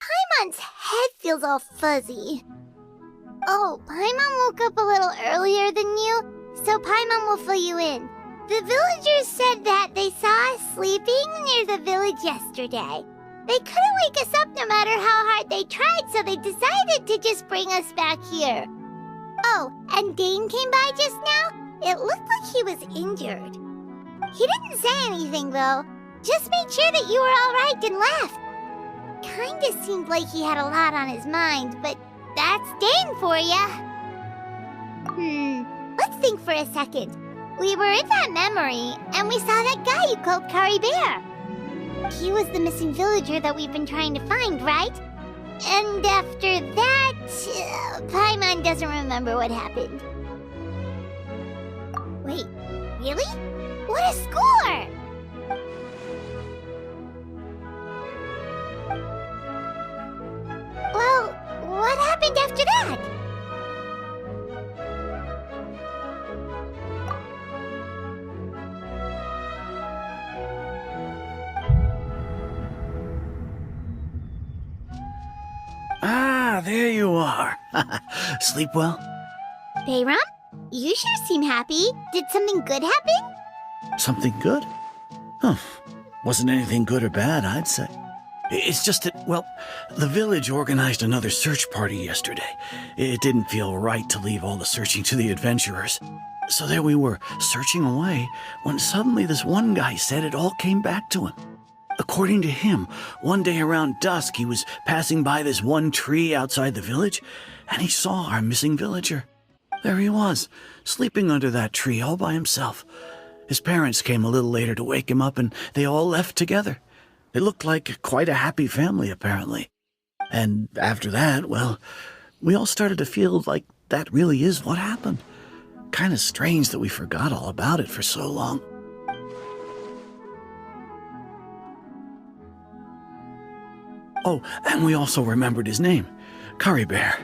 Paimon's head feels all fuzzy. Oh, Paimon woke up a little earlier than you, so Paimon will fill you in. The villagers said that they saw us sleeping near the village yesterday. They couldn't wake us up no matter how hard they tried, so they decided to just bring us back here. Oh, and Dane came by just now. It looked like he was injured. He didn't say anything, though. Just made sure that you were all right and left. Kinda seemed like he had a lot on his mind, but that's Dane for ya. Let's think for a second. We were in that memory, and we saw that guy you called Caribert. He was the missing villager that we've been trying to find, right? And after that, Paimon doesn't remember what happened. Wait, really? What a score! Well, what happened after that? there you are. Sleep well? Bayram, you sure seem happy. Did something good happen? Something good? Huh. Wasn't anything good or bad, I'd say. It's just that, well, the village organized another search party yesterday. It didn't feel right to leave all the searching to the adventurers. So there we were, searching away, when suddenly this one guy said it all came back to him. According to him, one day around dusk he was passing by this one tree outside the village, and he saw our missing villager. There he was, sleeping under that tree all by himself. His parents came a little later to wake him up, and they all left together. It looked like quite a happy family, apparently. And after that, well, we all started to feel like that really is what happened. Kind of strange that we forgot all about it for so long. Oh, and we also remembered his name, Caribert.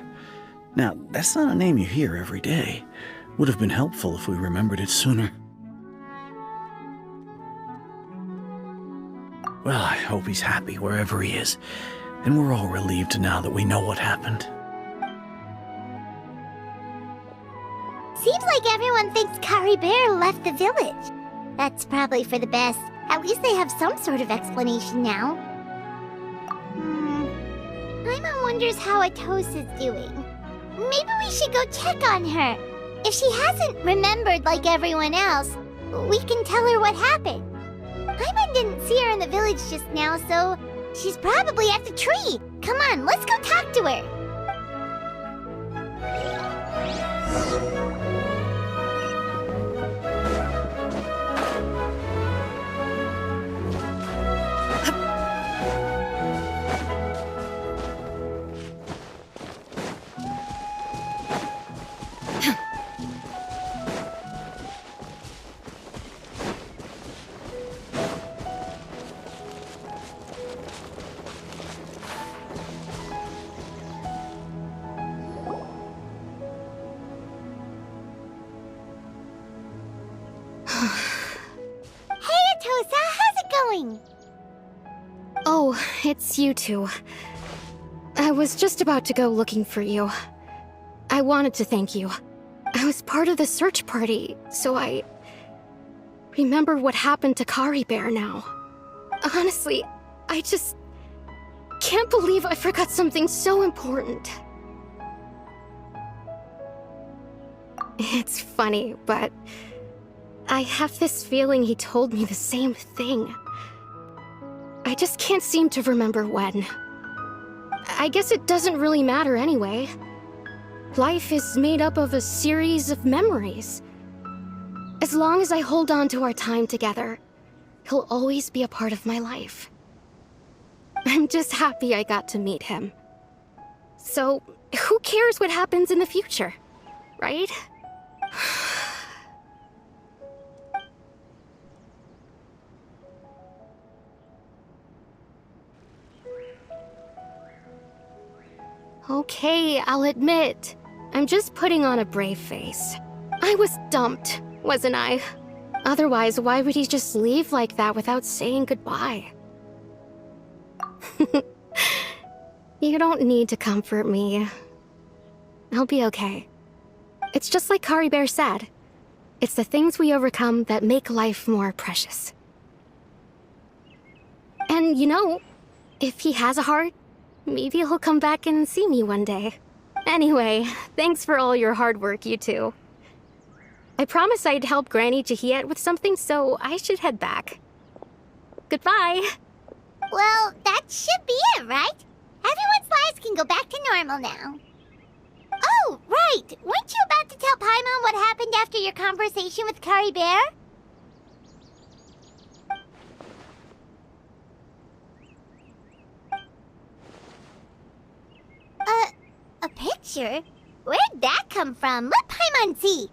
Now, that's not a name you hear every day. Would have been helpful if we remembered it sooner. Well, I hope he's happy wherever he is, and we're all relieved now that we know what happened. Seems like everyone thinks Caribert left the village. That's probably for the best. At least they have some sort of explanation now. Paimon wonders how Atos is doing. Maybe we should go check on her. If she hasn't remembered like everyone else, we can tell her what happened. Paimon didn't see her in the village just now, so she's probably at the tree. Come on, let's go talk to her. Oh, it's you two. I was just about to go looking for you. I wanted to thank you. I was part of the search party, so I remember what happened to Caribert now. Honestly, I just can't believe I forgot something so important. It's funny, but I have this feeling he told me the same thing. I just can't seem to remember when. I guess it doesn't really matter anyway. Life is made up of a series of memories. As long as I hold on to our time together, he'll always be a part of my life. I'm just happy I got to meet him. So, who cares what happens in the future, right? Okay, I'll admit. I'm just putting on a brave face. I was dumped, wasn't I? Otherwise, why would he just leave like that without saying goodbye? You don't need to comfort me. I'll be okay. It's just like Caribert said. It's the things we overcome that make life more precious. And you know, if he has a heart, maybe he'll come back and see me one day. Anyway, thanks for all your hard work, you two. I promised I'd help Granny Jahiet with something, so I should head back. Goodbye! Well, that should be it, right? Everyone's lives can go back to normal now. Oh, right! Weren't you about to tell Paimon what happened after your conversation with Caribert? A picture? Where'd that come from? Let Paimon see.